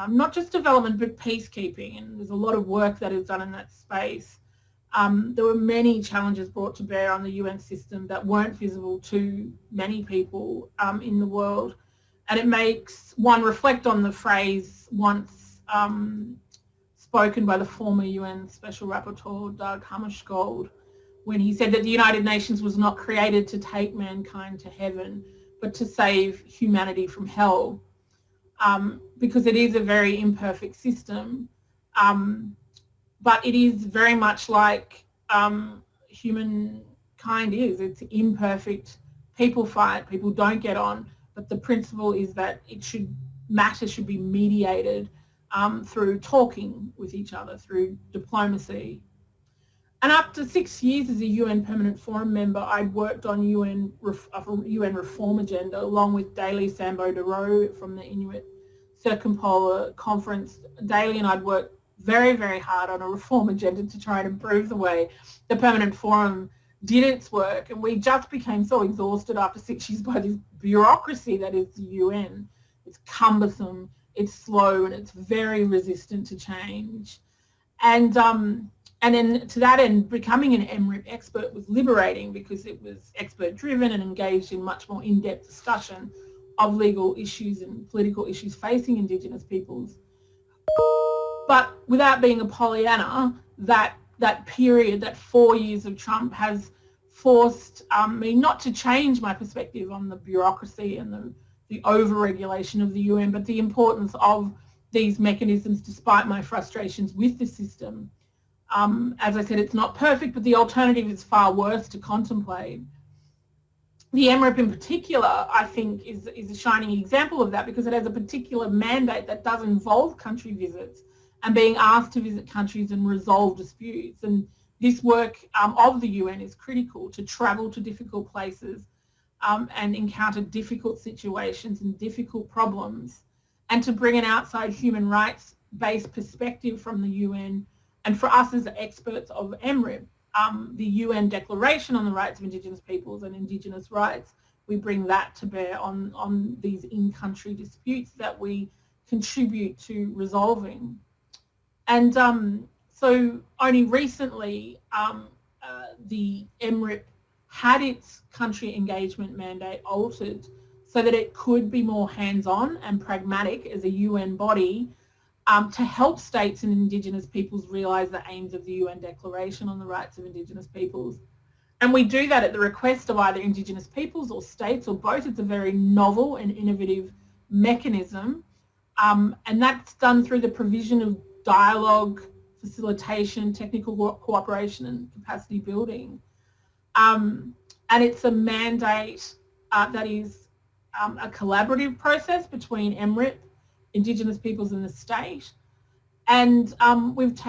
not just development but peacekeeping, and there's a lot of work that is done in that space. There were many challenges brought to bear on the UN system that weren't visible to many people in the world, and it makes one reflect on the phrase once spoken by the former UN Special Rapporteur Dag Hammarskjöld, when he said that the United Nations was not created to take mankind to heaven, but to save humanity from hell, because it is a very imperfect system, but it is very much like humankind is. It's imperfect. People fight, people don't get on, but the principle is that matters should be mediated through talking with each other, through diplomacy. And up to 6 years as a UN Permanent Forum member, I'd worked on UN reform agenda along with Daly Sambo-Dero from the Inuit Circumpolar Conference. Daly and I'd worked very, very hard on a reform agenda to try and improve the way the Permanent Forum did its work. And we just became so exhausted after 6 years by this bureaucracy that is the UN. It's cumbersome, it's slow, and it's very resistant to change. And then to that end, becoming an MRIP expert was liberating because it was expert driven and engaged in much more in-depth discussion of legal issues and political issues facing Indigenous peoples. But without being a Pollyanna, that period, that 4 years of Trump has forced me not to change my perspective on the bureaucracy and the over-regulation of the UN, but the importance of these mechanisms despite my frustrations with the system. As I said, it's not perfect, but the alternative is far worse to contemplate. The MRIP in particular, I think, is a shining example of that because it has a particular mandate that does involve country visits and being asked to visit countries and resolve disputes. And this work of the UN is critical to travel to difficult places and encounter difficult situations and difficult problems, and to bring an outside human rights-based perspective from the UN. And for us as experts of MRIP, the UN Declaration on the Rights of Indigenous Peoples and Indigenous Rights, we bring that to bear on these in-country disputes that we contribute to resolving. And so only recently, the MRIP had its country engagement mandate altered so that it could be more hands-on and pragmatic as a UN body to help states and Indigenous peoples realise the aims of the UN Declaration on the Rights of Indigenous Peoples. And we do that at the request of either Indigenous peoples or states or both. It's a very novel and innovative mechanism. And that's done through the provision of dialogue, facilitation, technical cooperation and capacity building. And it's a mandate that is a collaborative process between MRIP, Indigenous peoples and the state. And we've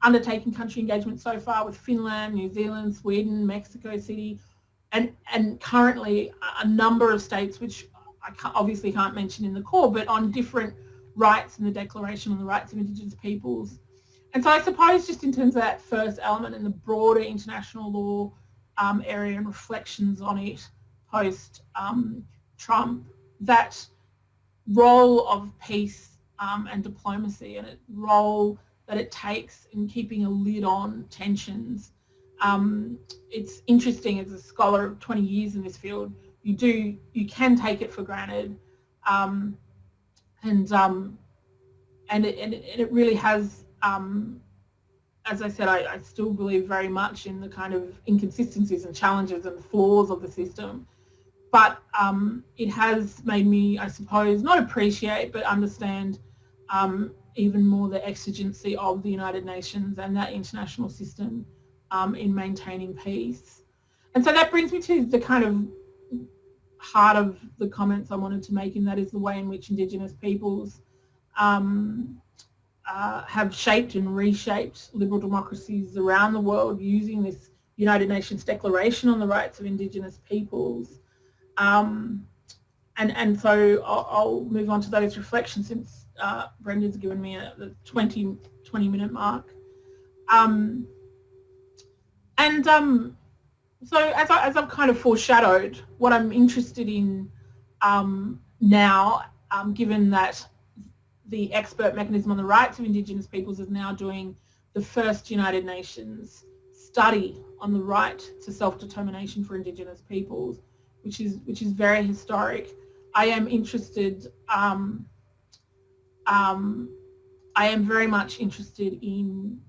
undertaken country engagement so far with Finland, New Zealand, Sweden, Mexico City, and currently a number of states, which I obviously can't mention in the call, but on different rights in the Declaration on the Rights of Indigenous Peoples. And so I suppose just in terms of that first element and the broader international law area and reflections on it post-Trump, that role of peace and diplomacy and a role that it takes in keeping a lid on tensions. It's interesting as a scholar of 20 years in this field, you can take it for granted, and it really has, as I said, I still believe very much in the kind of inconsistencies and challenges and flaws of the system. But it has made me, I suppose, not appreciate, but understand even more the exigency of the United Nations and that international system in maintaining peace. And so that brings me to the kind of heart of the comments I wanted to make, and that is the way in which Indigenous peoples have shaped and reshaped liberal democracies around the world using this United Nations Declaration on the Rights of Indigenous Peoples. And so I'll move on to those reflections since Brendan's given me the 20-minute mark. So as I've kind of foreshadowed, what I'm interested in now, given that the expert mechanism on the rights of Indigenous peoples is now doing the first United Nations study on the right to self-determination for Indigenous peoples, which is very historic. I am interested. I am very much interested in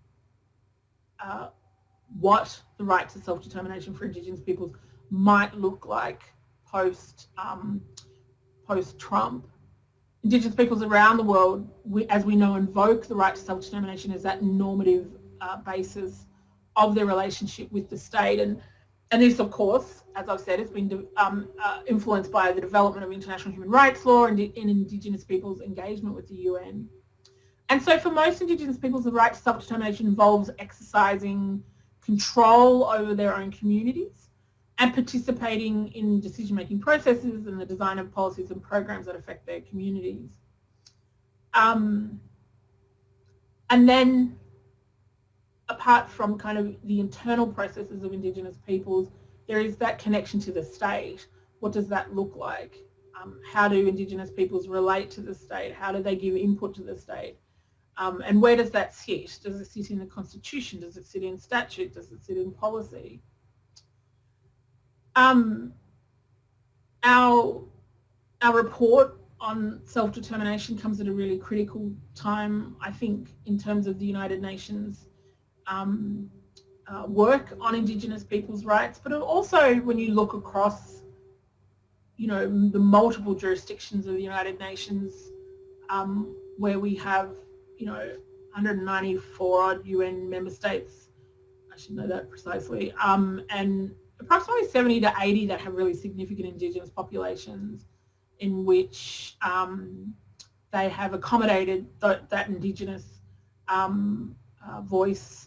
what the right to self-determination for Indigenous peoples might look like post-Trump. Indigenous peoples around the world, as we know, invoke the right to self-determination as that normative basis of their relationship with the state. And this, of course, as I've said, has been influenced by the development of international human rights law and Indigenous peoples' engagement with the UN. And so for most Indigenous peoples, the right to self-determination involves exercising control over their own communities and participating in decision-making processes and the design of policies and programs that affect their communities. And then, apart from kind of the internal processes of Indigenous peoples, there is that connection to the state. What does that look like? How do Indigenous peoples relate to the state? How do they give input to the state? And where does that sit? Does it sit in the Constitution? Does it sit in statute? Does it sit in policy? Our report on self-determination comes at a really critical time, I think, in terms of the United Nations work on Indigenous people's rights, but also when you look across, you know, the multiple jurisdictions of the United Nations, where we have, you know, 194 odd UN member states, I should know that precisely, and approximately 70 to 80 that have really significant Indigenous populations in which they have accommodated that Indigenous voice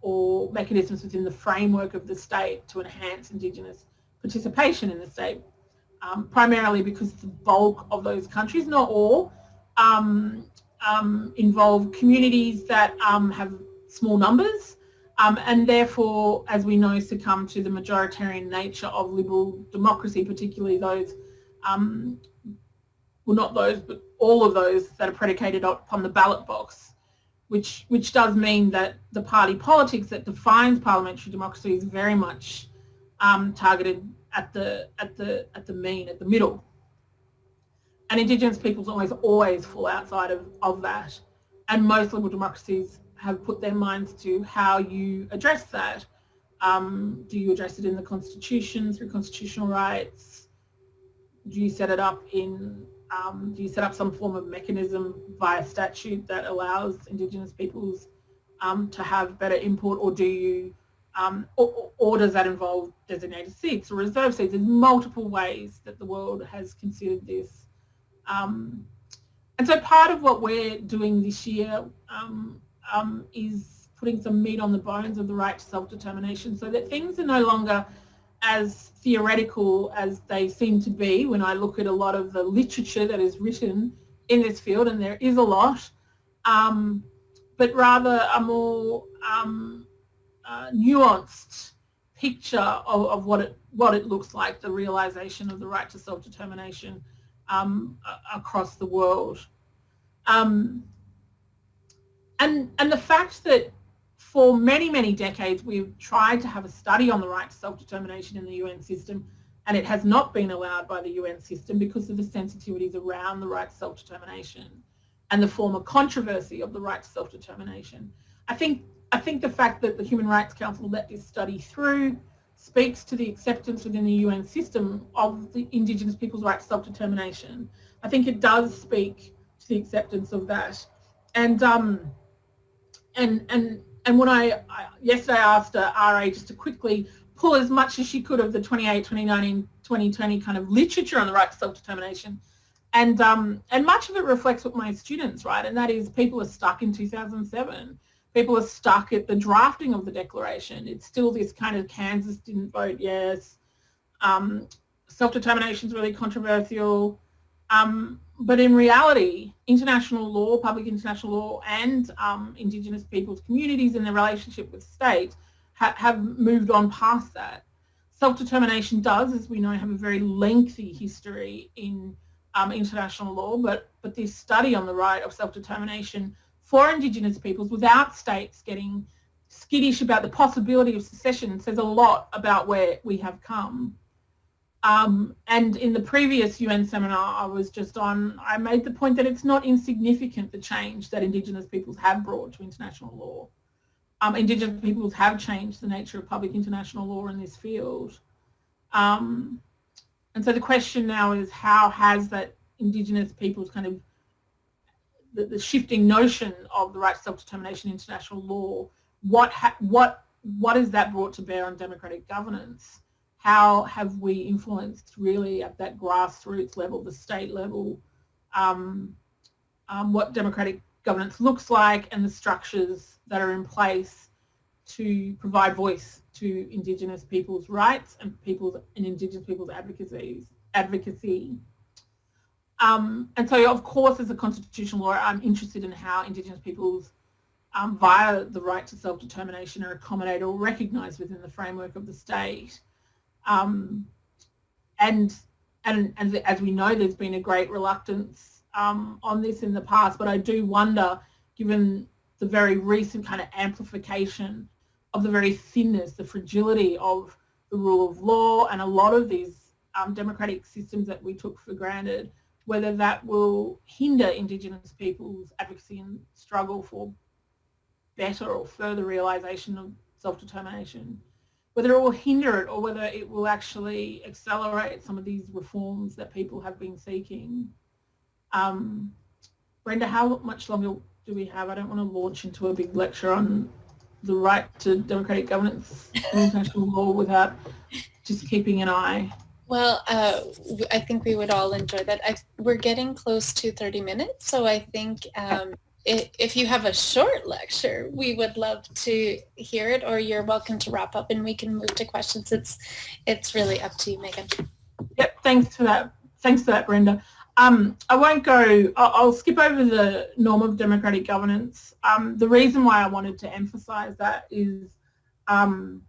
or mechanisms within the framework of the state to enhance Indigenous participation in the state, primarily because the bulk of those countries, not all, involve communities that have small numbers and therefore, as we know, succumb to the majoritarian nature of liberal democracy, particularly those, well, not those, but all of those that are predicated upon the ballot box, which does mean that the party politics that defines parliamentary democracy is very much targeted at the mean, at the middle. And Indigenous peoples always fall outside of that. And most liberal democracies have put their minds to how you address that. Do you address it in the Constitution through constitutional rights? Do you set it up in, do you set up some form of mechanism via statute that allows Indigenous peoples to have better input, or do you, or does that involve designated seats or reserve seats? There's multiple ways that the world has considered this. And so part of what we're doing this year is putting some meat on the bones of the right to self-determination, so that things are no longer as theoretical as they seem to be when I look at a lot of the literature that is written in this field, and there is a lot, but rather a more nuanced picture of what it looks like, the realization of the right to self-determination across the world. And the fact that for many, many decades we've tried to have a study on the right to self-determination in the UN system, and it has not been allowed by the UN system because of the sensitivities around the right to self-determination and the former controversy of the right to self-determination. I think the fact that the Human Rights Council let this study through speaks to the acceptance within the UN system of the Indigenous people's right to self-determination. I think it does speak to the acceptance of that. And when I yesterday asked RA just to quickly pull as much as she could of the 2019, 2020 kind of literature on the right to self-determination, and much of it reflects what my students write, and that is people are stuck in 2007. People are stuck at the drafting of the declaration. It's still this kind of Kansas didn't vote yes. Self-determination is really controversial. But in reality, international law, public international law, and Indigenous people's communities and their relationship with state have moved on past that. Self-determination does, as we know, have a very lengthy history in international law, but this study on the right of self-determination for Indigenous peoples without states getting skittish about the possibility of secession says a lot about where we have come. And in the previous UN seminar I was just on, I made the point that it's not insignificant the change that Indigenous peoples have brought to international law. Indigenous peoples have changed the nature of public international law in this field. And so the question now is, how has that Indigenous peoples kind of, the shifting notion of the right to self-determination in international law, what has that brought to bear on democratic governance? How have we influenced really at that grassroots level, the state level, what democratic governance looks like and the structures that are in place to provide voice to Indigenous people's rights and Indigenous people's advocacy. And so, of course, as a constitutional lawyer, I'm interested in how Indigenous peoples, via the right to self-determination, are accommodated or recognised within the framework of the state. And as we know, there's been a great reluctance on this in the past, but I do wonder, given the very recent kind of amplification of the very thinness, the fragility of the rule of law and a lot of these democratic systems that we took for granted, whether that will hinder Indigenous people's advocacy and struggle for better or further realisation of self-determination, whether it will hinder it or whether it will actually accelerate some of these reforms that people have been seeking. Brenda, how much longer do we have? I don't want to launch into a big lecture on the right to democratic governance in international law without just keeping an eye. Well, I think we would all enjoy that. We're getting close to 30 minutes, so I think if you have a short lecture, we would love to hear it, or you're welcome to wrap up and we can move to questions. It's really up to you, Megan. Yep, thanks for that. Thanks for that, Brenda. I won't go, I'll skip over the norm of democratic governance. The reason why I wanted to emphasize that is to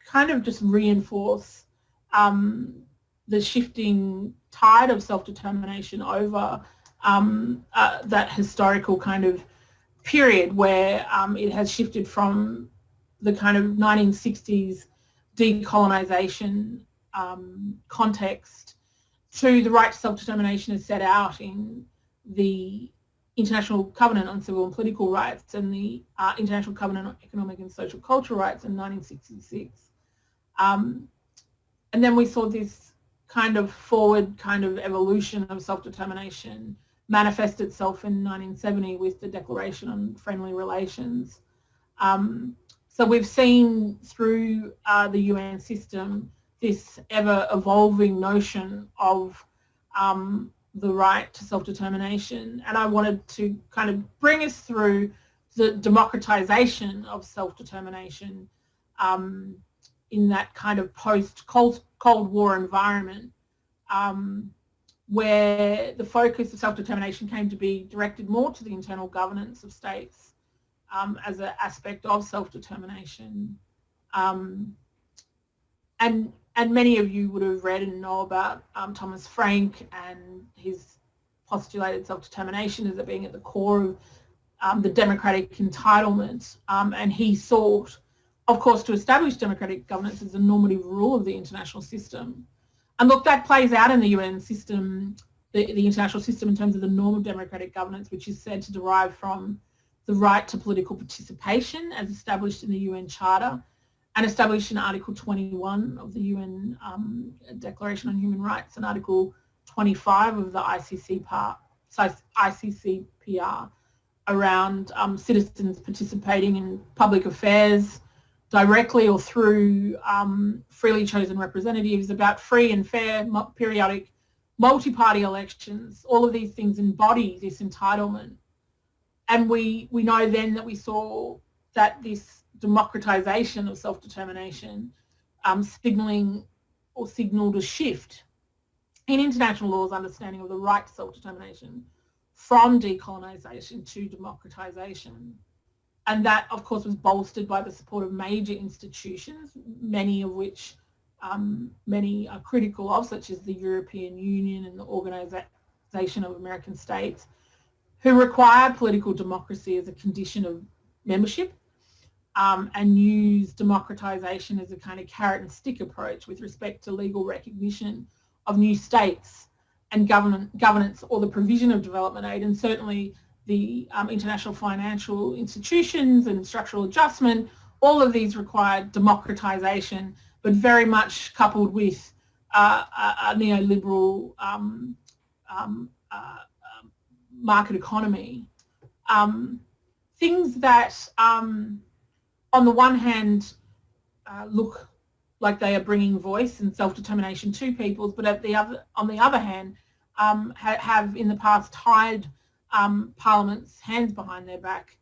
kind of just reinforce the shifting tide of self-determination over that historical kind of period where it has shifted from the kind of 1960s decolonisation context to the right to self-determination as set out in the International Covenant on Civil and Political Rights and the International Covenant on Economic and Social Cultural Rights in 1966. And then we saw this kind of forward kind of evolution of self-determination manifest itself in 1970 with the Declaration on Friendly Relations. So we've seen through the UN system this ever-evolving notion of the right to self-determination, and I wanted to kind of bring us through the democratization of self-determination in that kind of post-Cold War environment where the focus of self-determination came to be directed more to the internal governance of states as an aspect of self-determination. And many of you would have read and know about Thomas Frank and his postulated self-determination as it being at the core of the democratic entitlement. And he sought, of course, to establish democratic governance as a normative rule of the international system. And look, that plays out in the UN system, the international system, in terms of the norm of democratic governance, which is said to derive from the right to political participation as established in the UN Charter and established in Article 21 of the UN Declaration on Human Rights and Article 25 of the ICCPR around citizens participating in public affairs directly or through freely chosen representatives, about free and fair periodic multi-party elections. All of these things embody this entitlement. And we know then that we saw that this democratization of self-determination signaled a shift in international law's understanding of the right to self-determination from decolonization to democratization. And that, of course, was bolstered by the support of major institutions, many of which many are critical of, such as the European Union and the Organization of American States, who require political democracy as a condition of membership, and use democratization as a kind of carrot and stick approach with respect to legal recognition of new states and governance or the provision of development aid, and certainly the international financial institutions and structural adjustment. All of these require democratization, but very much coupled with a neoliberal market economy. Things that on the one hand look like they are bringing voice and self-determination to peoples, but on the other hand have in the past tied parliaments' hands behind their back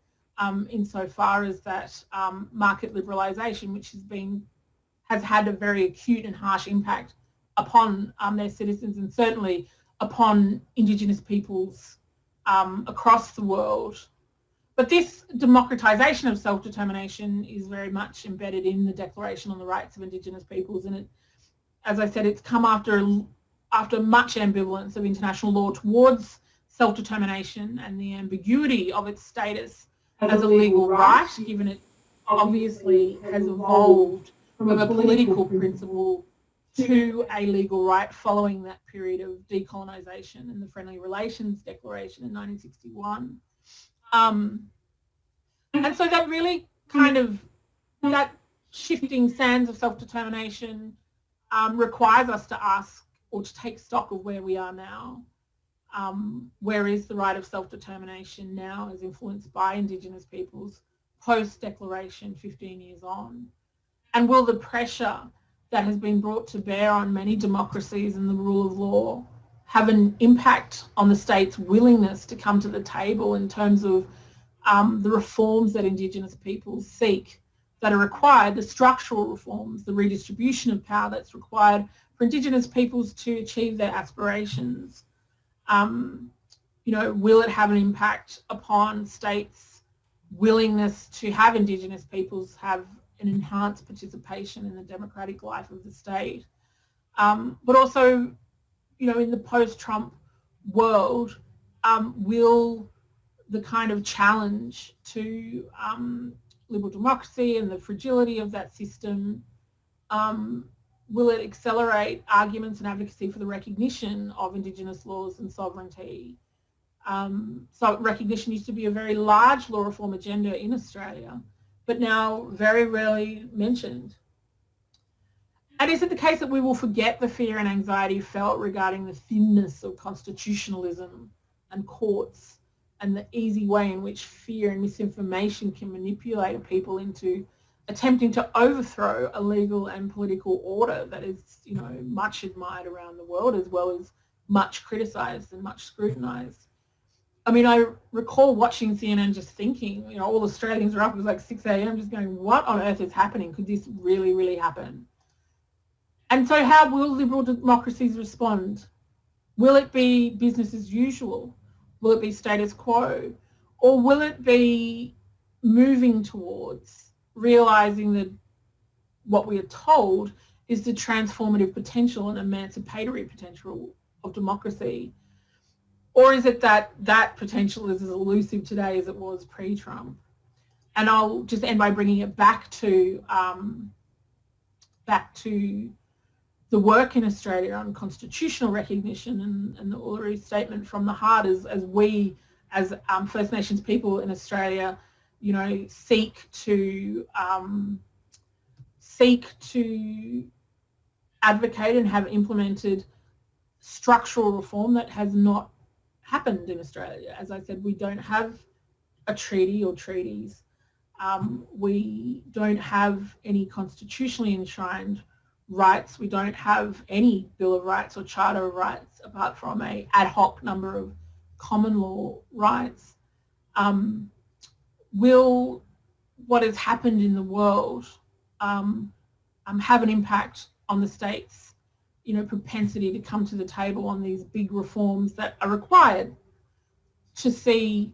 insofar as that market liberalisation, which has had a very acute and harsh impact upon their citizens, and certainly upon Indigenous peoples across the world. But this democratisation of self-determination is very much embedded in the Declaration on the Rights of Indigenous Peoples, and it, as I said, it's come after much ambivalence of international law towards self-determination and the ambiguity of its status as a legal right, given it obviously has evolved from a political principle to a legal right following that period of decolonisation and the Friendly Relations Declaration in 1961. And so that really that shifting sands of self-determination requires us to ask or to take stock of where we are now. Where is the right of self-determination now as influenced by Indigenous peoples post-declaration 15 years on? And will the pressure that has been brought to bear on many democracies and the rule of law have an impact on the state's willingness to come to the table in terms of the reforms that Indigenous peoples seek that are required, the structural reforms, the redistribution of power that's required for Indigenous peoples to achieve their aspirations? Will it have an impact upon states' willingness to have Indigenous peoples have an enhanced participation in the democratic life of the state? But also, in the post-Trump world, will the kind of challenge to liberal democracy and the fragility of that system, will it accelerate arguments and advocacy for the recognition of Indigenous laws and sovereignty? So recognition used to be a very large law reform agenda in Australia, but now very rarely mentioned. And is it the case that we will forget the fear and anxiety felt regarding the thinness of constitutionalism and courts and the easy way in which fear and misinformation can manipulate people into attempting to overthrow a legal and political order that is, much admired around the world, as well as much criticised and much scrutinised? I mean, I recall watching CNN just thinking, all Australians are up, it was like 6 a.m, just going, what on earth is happening? Could this really, really happen? And so how will liberal democracies respond? Will it be business as usual? Will it be status quo? Or will it be moving towards realising that what we are told is the transformative potential and emancipatory potential of democracy? Or is it that that potential is as elusive today as it was pre-Trump? And I'll just end by bringing it back to the work in Australia on constitutional recognition and the Uluru Statement from the Heart, as we, as First Nations people in Australia, seek to advocate and have implemented structural reform that has not happened in Australia. As I said, we don't have a treaty or treaties. We don't have any constitutionally enshrined rights. We don't have any Bill of Rights or Charter of Rights apart from an ad hoc number of common law rights. Will what has happened in the world have an impact on the state's propensity to come to the table on these big reforms that are required to see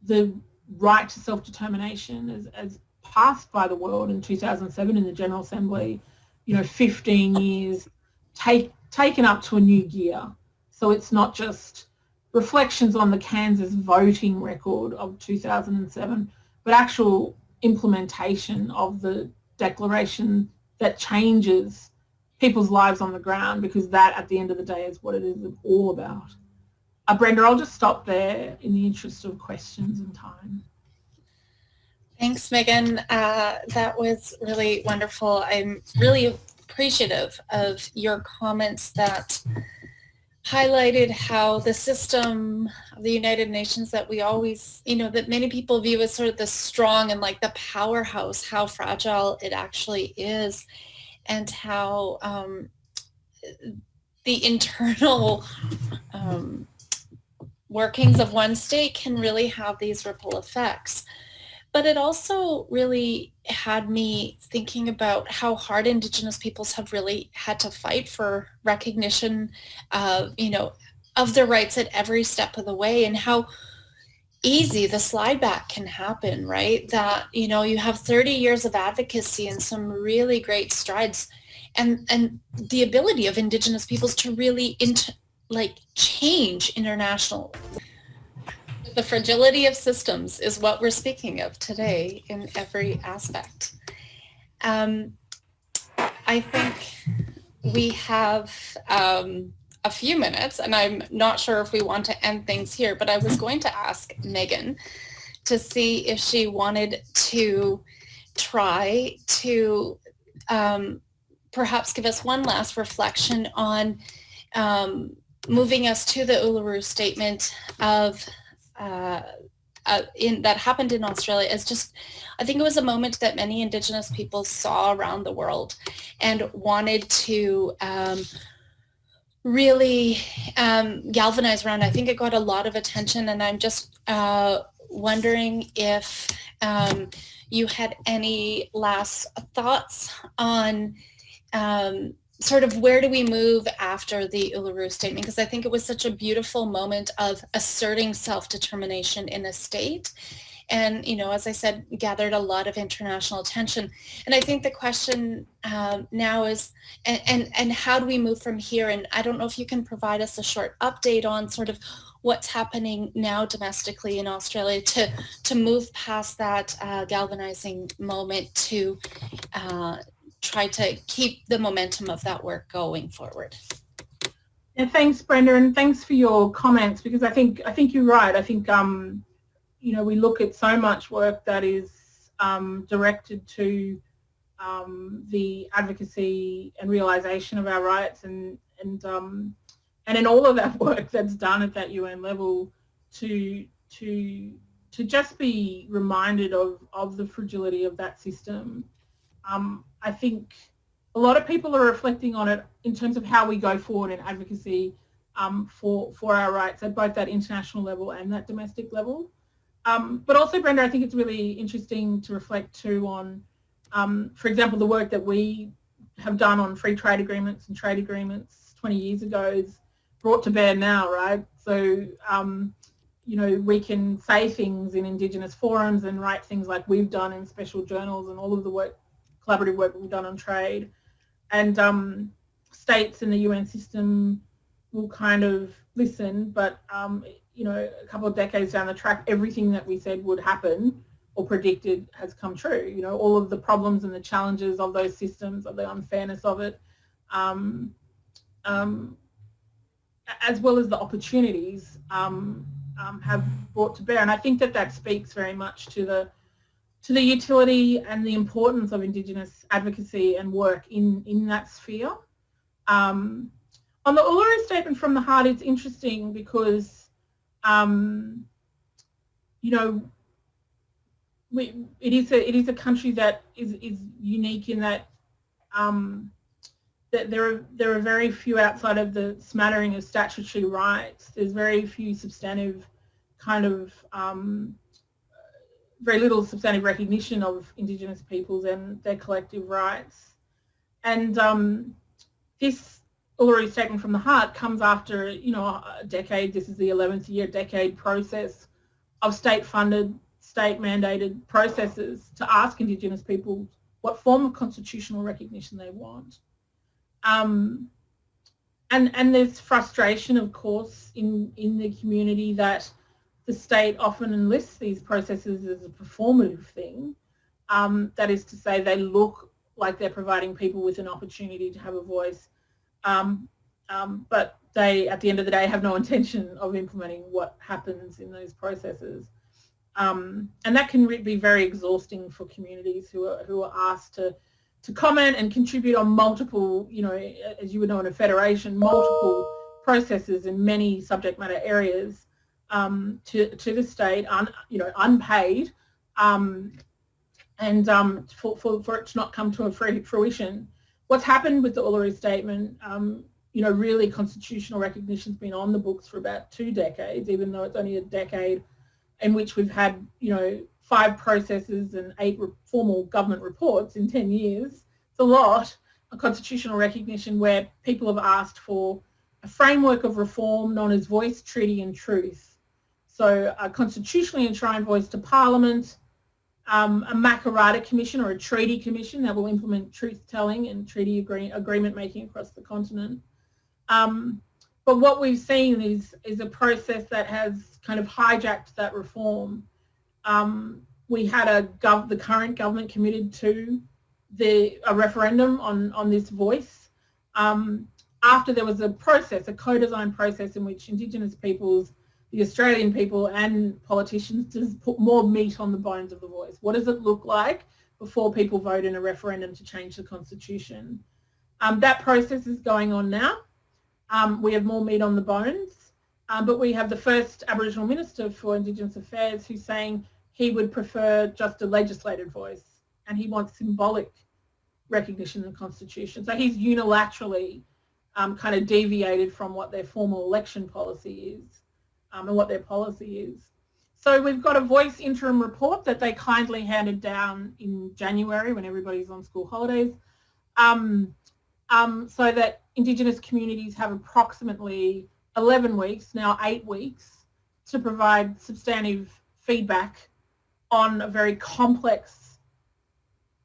the right to self-determination as passed by the world in 2007 in the General Assembly 15 years taken up to a new gear. So it's not just reflections on the Kansas voting record of 2007, but actual implementation of the declaration that changes people's lives on the ground, because that at the end of the day is what it is all about. Brenda, I'll just stop there in the interest of questions and time. Thanks, Megan. That was really wonderful. I'm really appreciative of your comments that highlighted how the system of the United Nations that we always, that many people view as sort of the strong and like the powerhouse, how fragile it actually is, and how the internal workings of one state can really have these ripple effects. But it also really had me thinking about how hard Indigenous peoples have really had to fight for recognition of, of their rights at every step of the way, and how easy the slide back can happen, right? That, you have 30 years of advocacy and some really great strides, and the ability of Indigenous peoples to really change international. The fragility of systems is what we're speaking of today in every aspect. I think we have a few minutes, and I'm not sure if we want to end things here, but I was going to ask Megan to see if she wanted to try to perhaps give us one last reflection on moving us to the Uluru Statement of that happened in Australia. Is just, I think it was a moment that many Indigenous people saw around the world and wanted to really galvanize around. I think it got a lot of attention, and I'm just wondering if you had any last thoughts on sort of where do we move after the Uluru Statement, because I think it was such a beautiful moment of asserting self-determination in a state, and as I said, gathered a lot of international attention. And I think the question now is, and how do we move from here? And I don't know if you can provide us a short update on sort of what's happening now domestically in Australia to move past that galvanizing moment to try to keep the momentum of that work going forward. Yeah, thanks, Brenda, and thanks for your comments, because I think you're right. I think we look at so much work that is directed to the advocacy and realization of our rights, and in all of that work that's done at that UN level to just be reminded of the fragility of that system. I think a lot of people are reflecting on it in terms of how we go forward in advocacy for our rights at both that international level and that domestic level. But also, Brenda, I think it's really interesting to reflect too on, for example, the work that we have done on free trade agreements and trade agreements 20 years ago is brought to bear now, right? So, we can say things in Indigenous forums and write things like we've done in special journals and all of the work, collaborative work we've done on trade. And states in the UN system will kind of listen, but a couple of decades down the track, everything that we said would happen or predicted has come true. All of the problems and the challenges of those systems, of the unfairness of it, as well as the opportunities, have brought to bear. And I think that speaks very much to the utility and the importance of Indigenous advocacy and work in that sphere. On the Uluru Statement from the Heart, it's interesting because it is a country that is unique in that that there are very few outside of the smattering of statutory rights. There's very few substantive kind of very little substantive recognition of Indigenous peoples and their collective rights. And this Uluru Statement from the Heart comes after, a decade. This is the 11th year decade process of state-funded, state-mandated processes to ask Indigenous people what form of constitutional recognition they want. And there's frustration, of course, in the community that the state often enlists these processes as a performative thing. That is to say, they look like they're providing people with an opportunity to have a voice, but they, at the end of the day, have no intention of implementing what happens in those processes. And that can be very exhausting for communities who are asked to comment and contribute on multiple, as you would know in a federation, multiple processes in many subject matter areas to the state, unpaid, and for it to not come to a fruition. What's happened with the Uluru Statement, really constitutional recognition's been on the books for about 2 decades, even though it's only a decade in which we've had, 5 processes and 8 formal government reports in 10 years. It's a lot of constitutional recognition where people have asked for a framework of reform known as voice, treaty and truth. So a constitutionally enshrined voice to Parliament, a Makarrata Commission or a treaty commission that will implement truth-telling and treaty agreement making across the continent. But what we've seen is a process that has kind of hijacked that reform. We had the current government committed to a referendum on this voice after there was a co-design process in which Indigenous peoples, the Australian people and politicians just put more meat on the bones of the voice. What does it look like before people vote in a referendum to change the constitution? That process is going on now. We have more meat on the bones, but we have the first Aboriginal Minister for Indigenous Affairs who's saying he would prefer just a legislated voice and he wants symbolic recognition in the Constitution. So he's unilaterally kind of deviated from what their formal election policy is and what their policy is. So we've got a voice interim report that they kindly handed down in January when everybody's on school holidays, so that Indigenous communities have approximately 11 weeks, now 8 weeks, to provide substantive feedback on a very complex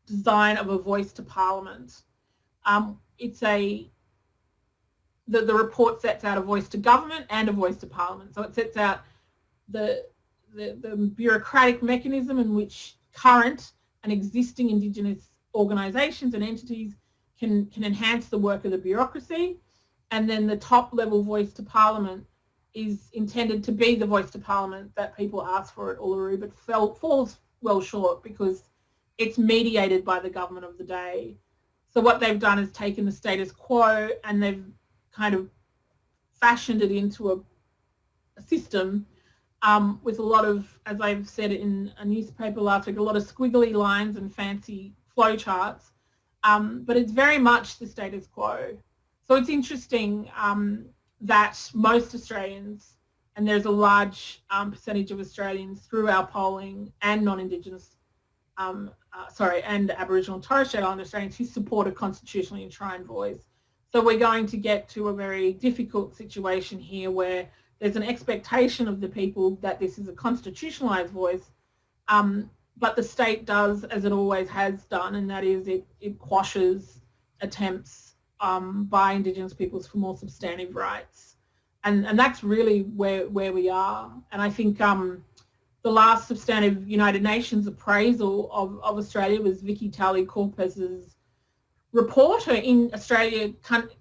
design of a voice to Parliament. The report sets out a voice to government and a voice to Parliament. So it sets out the bureaucratic mechanism in which current and existing Indigenous organisations and entities can enhance the work of the bureaucracy, and then the top level voice to Parliament is intended to be the voice to Parliament that people ask for at Uluru, but falls well short because it's mediated by the government of the day. So what they've done is taken the status quo and they've kind of fashioned it into a system with a lot of, as I've said in a newspaper last week, a lot of squiggly lines and fancy flowcharts. But it's very much the status quo. So it's interesting that most Australians, and there's a large percentage of Australians through our polling and non-Indigenous, and Aboriginal and Torres Strait Islander Australians who support a constitutionally enshrined voice. So we're going to get to a very difficult situation here where there's an expectation of the people that this is a constitutionalised voice, but the state does, as it always has done, and that is it quashes attempts by Indigenous peoples for more substantive rights. And that's really where we are. And I think the last substantive United Nations appraisal of Australia was Vicky Talley-Corpez's report, her In Australia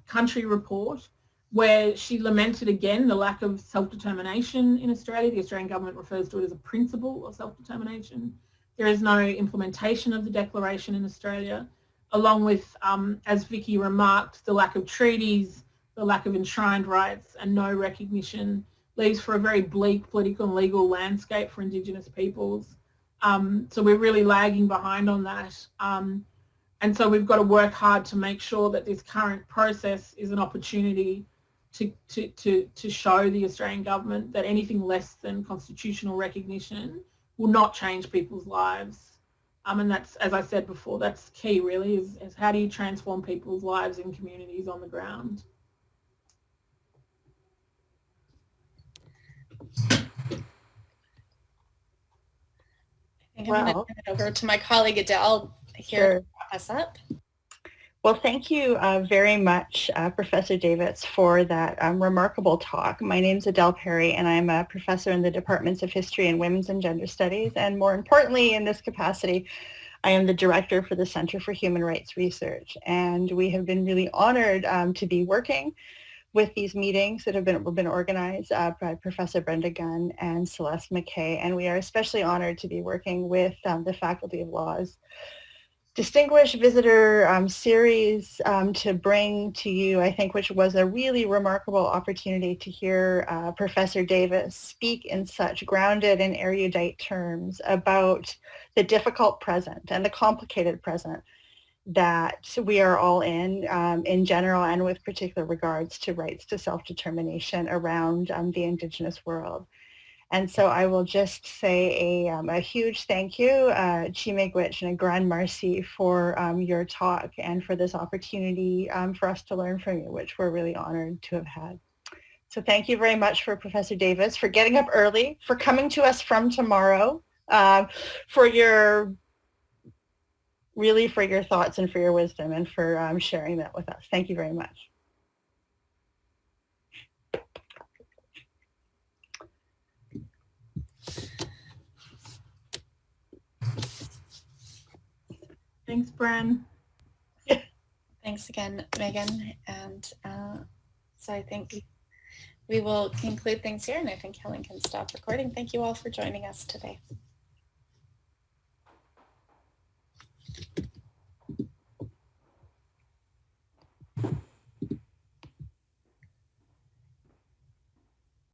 Country report, where she lamented again the lack of self-determination in Australia. The Australian government refers to it as a principle of self-determination. There is no implementation of the declaration in Australia, along with, as Vicky remarked, the lack of treaties, the lack of enshrined rights and no recognition leaves for a very bleak political and legal landscape for Indigenous peoples. So we're really lagging behind on that. And so we've got to work hard to make sure that this current process is an opportunity to show the Australian government that anything less than constitutional recognition will not change people's lives. And that's, as I said before, that's key really, is how do you transform people's lives in communities on the ground. I think I'm going to turn it over to my colleague Adele here. us up. Well, thank you very much, Professor Davis, for that remarkable talk. My name is Adele Perry, and I'm a professor in the Departments of History and Women's and Gender Studies. And more importantly, in this capacity, I am the director for the Center for Human Rights Research. And we have been really honored to be working with these meetings that have been organized by Professor Brenda Gunn and Celeste McKay. And we are especially honored to be working with the Faculty of Law's Distinguished Visitor series to bring to you, I think, which was a really remarkable opportunity to hear Professor Davis speak in such grounded and erudite terms about the difficult present and the complicated present that we are all in general and with particular regards to rights to self-determination around the Indigenous world. And so I will just say a huge thank you, Chi-Miigwech, and a grand merci for your talk and for this opportunity for us to learn from you, which we're really honored to have had. So thank you very much for Professor Davis, for getting up early, for coming to us from tomorrow, for your thoughts and for your wisdom and for sharing that with us. Thank you very much. Thanks, Bren. Thanks again, Megan. And so I think we will conclude things here, and I think Helen can stop recording. Thank you all for joining us today.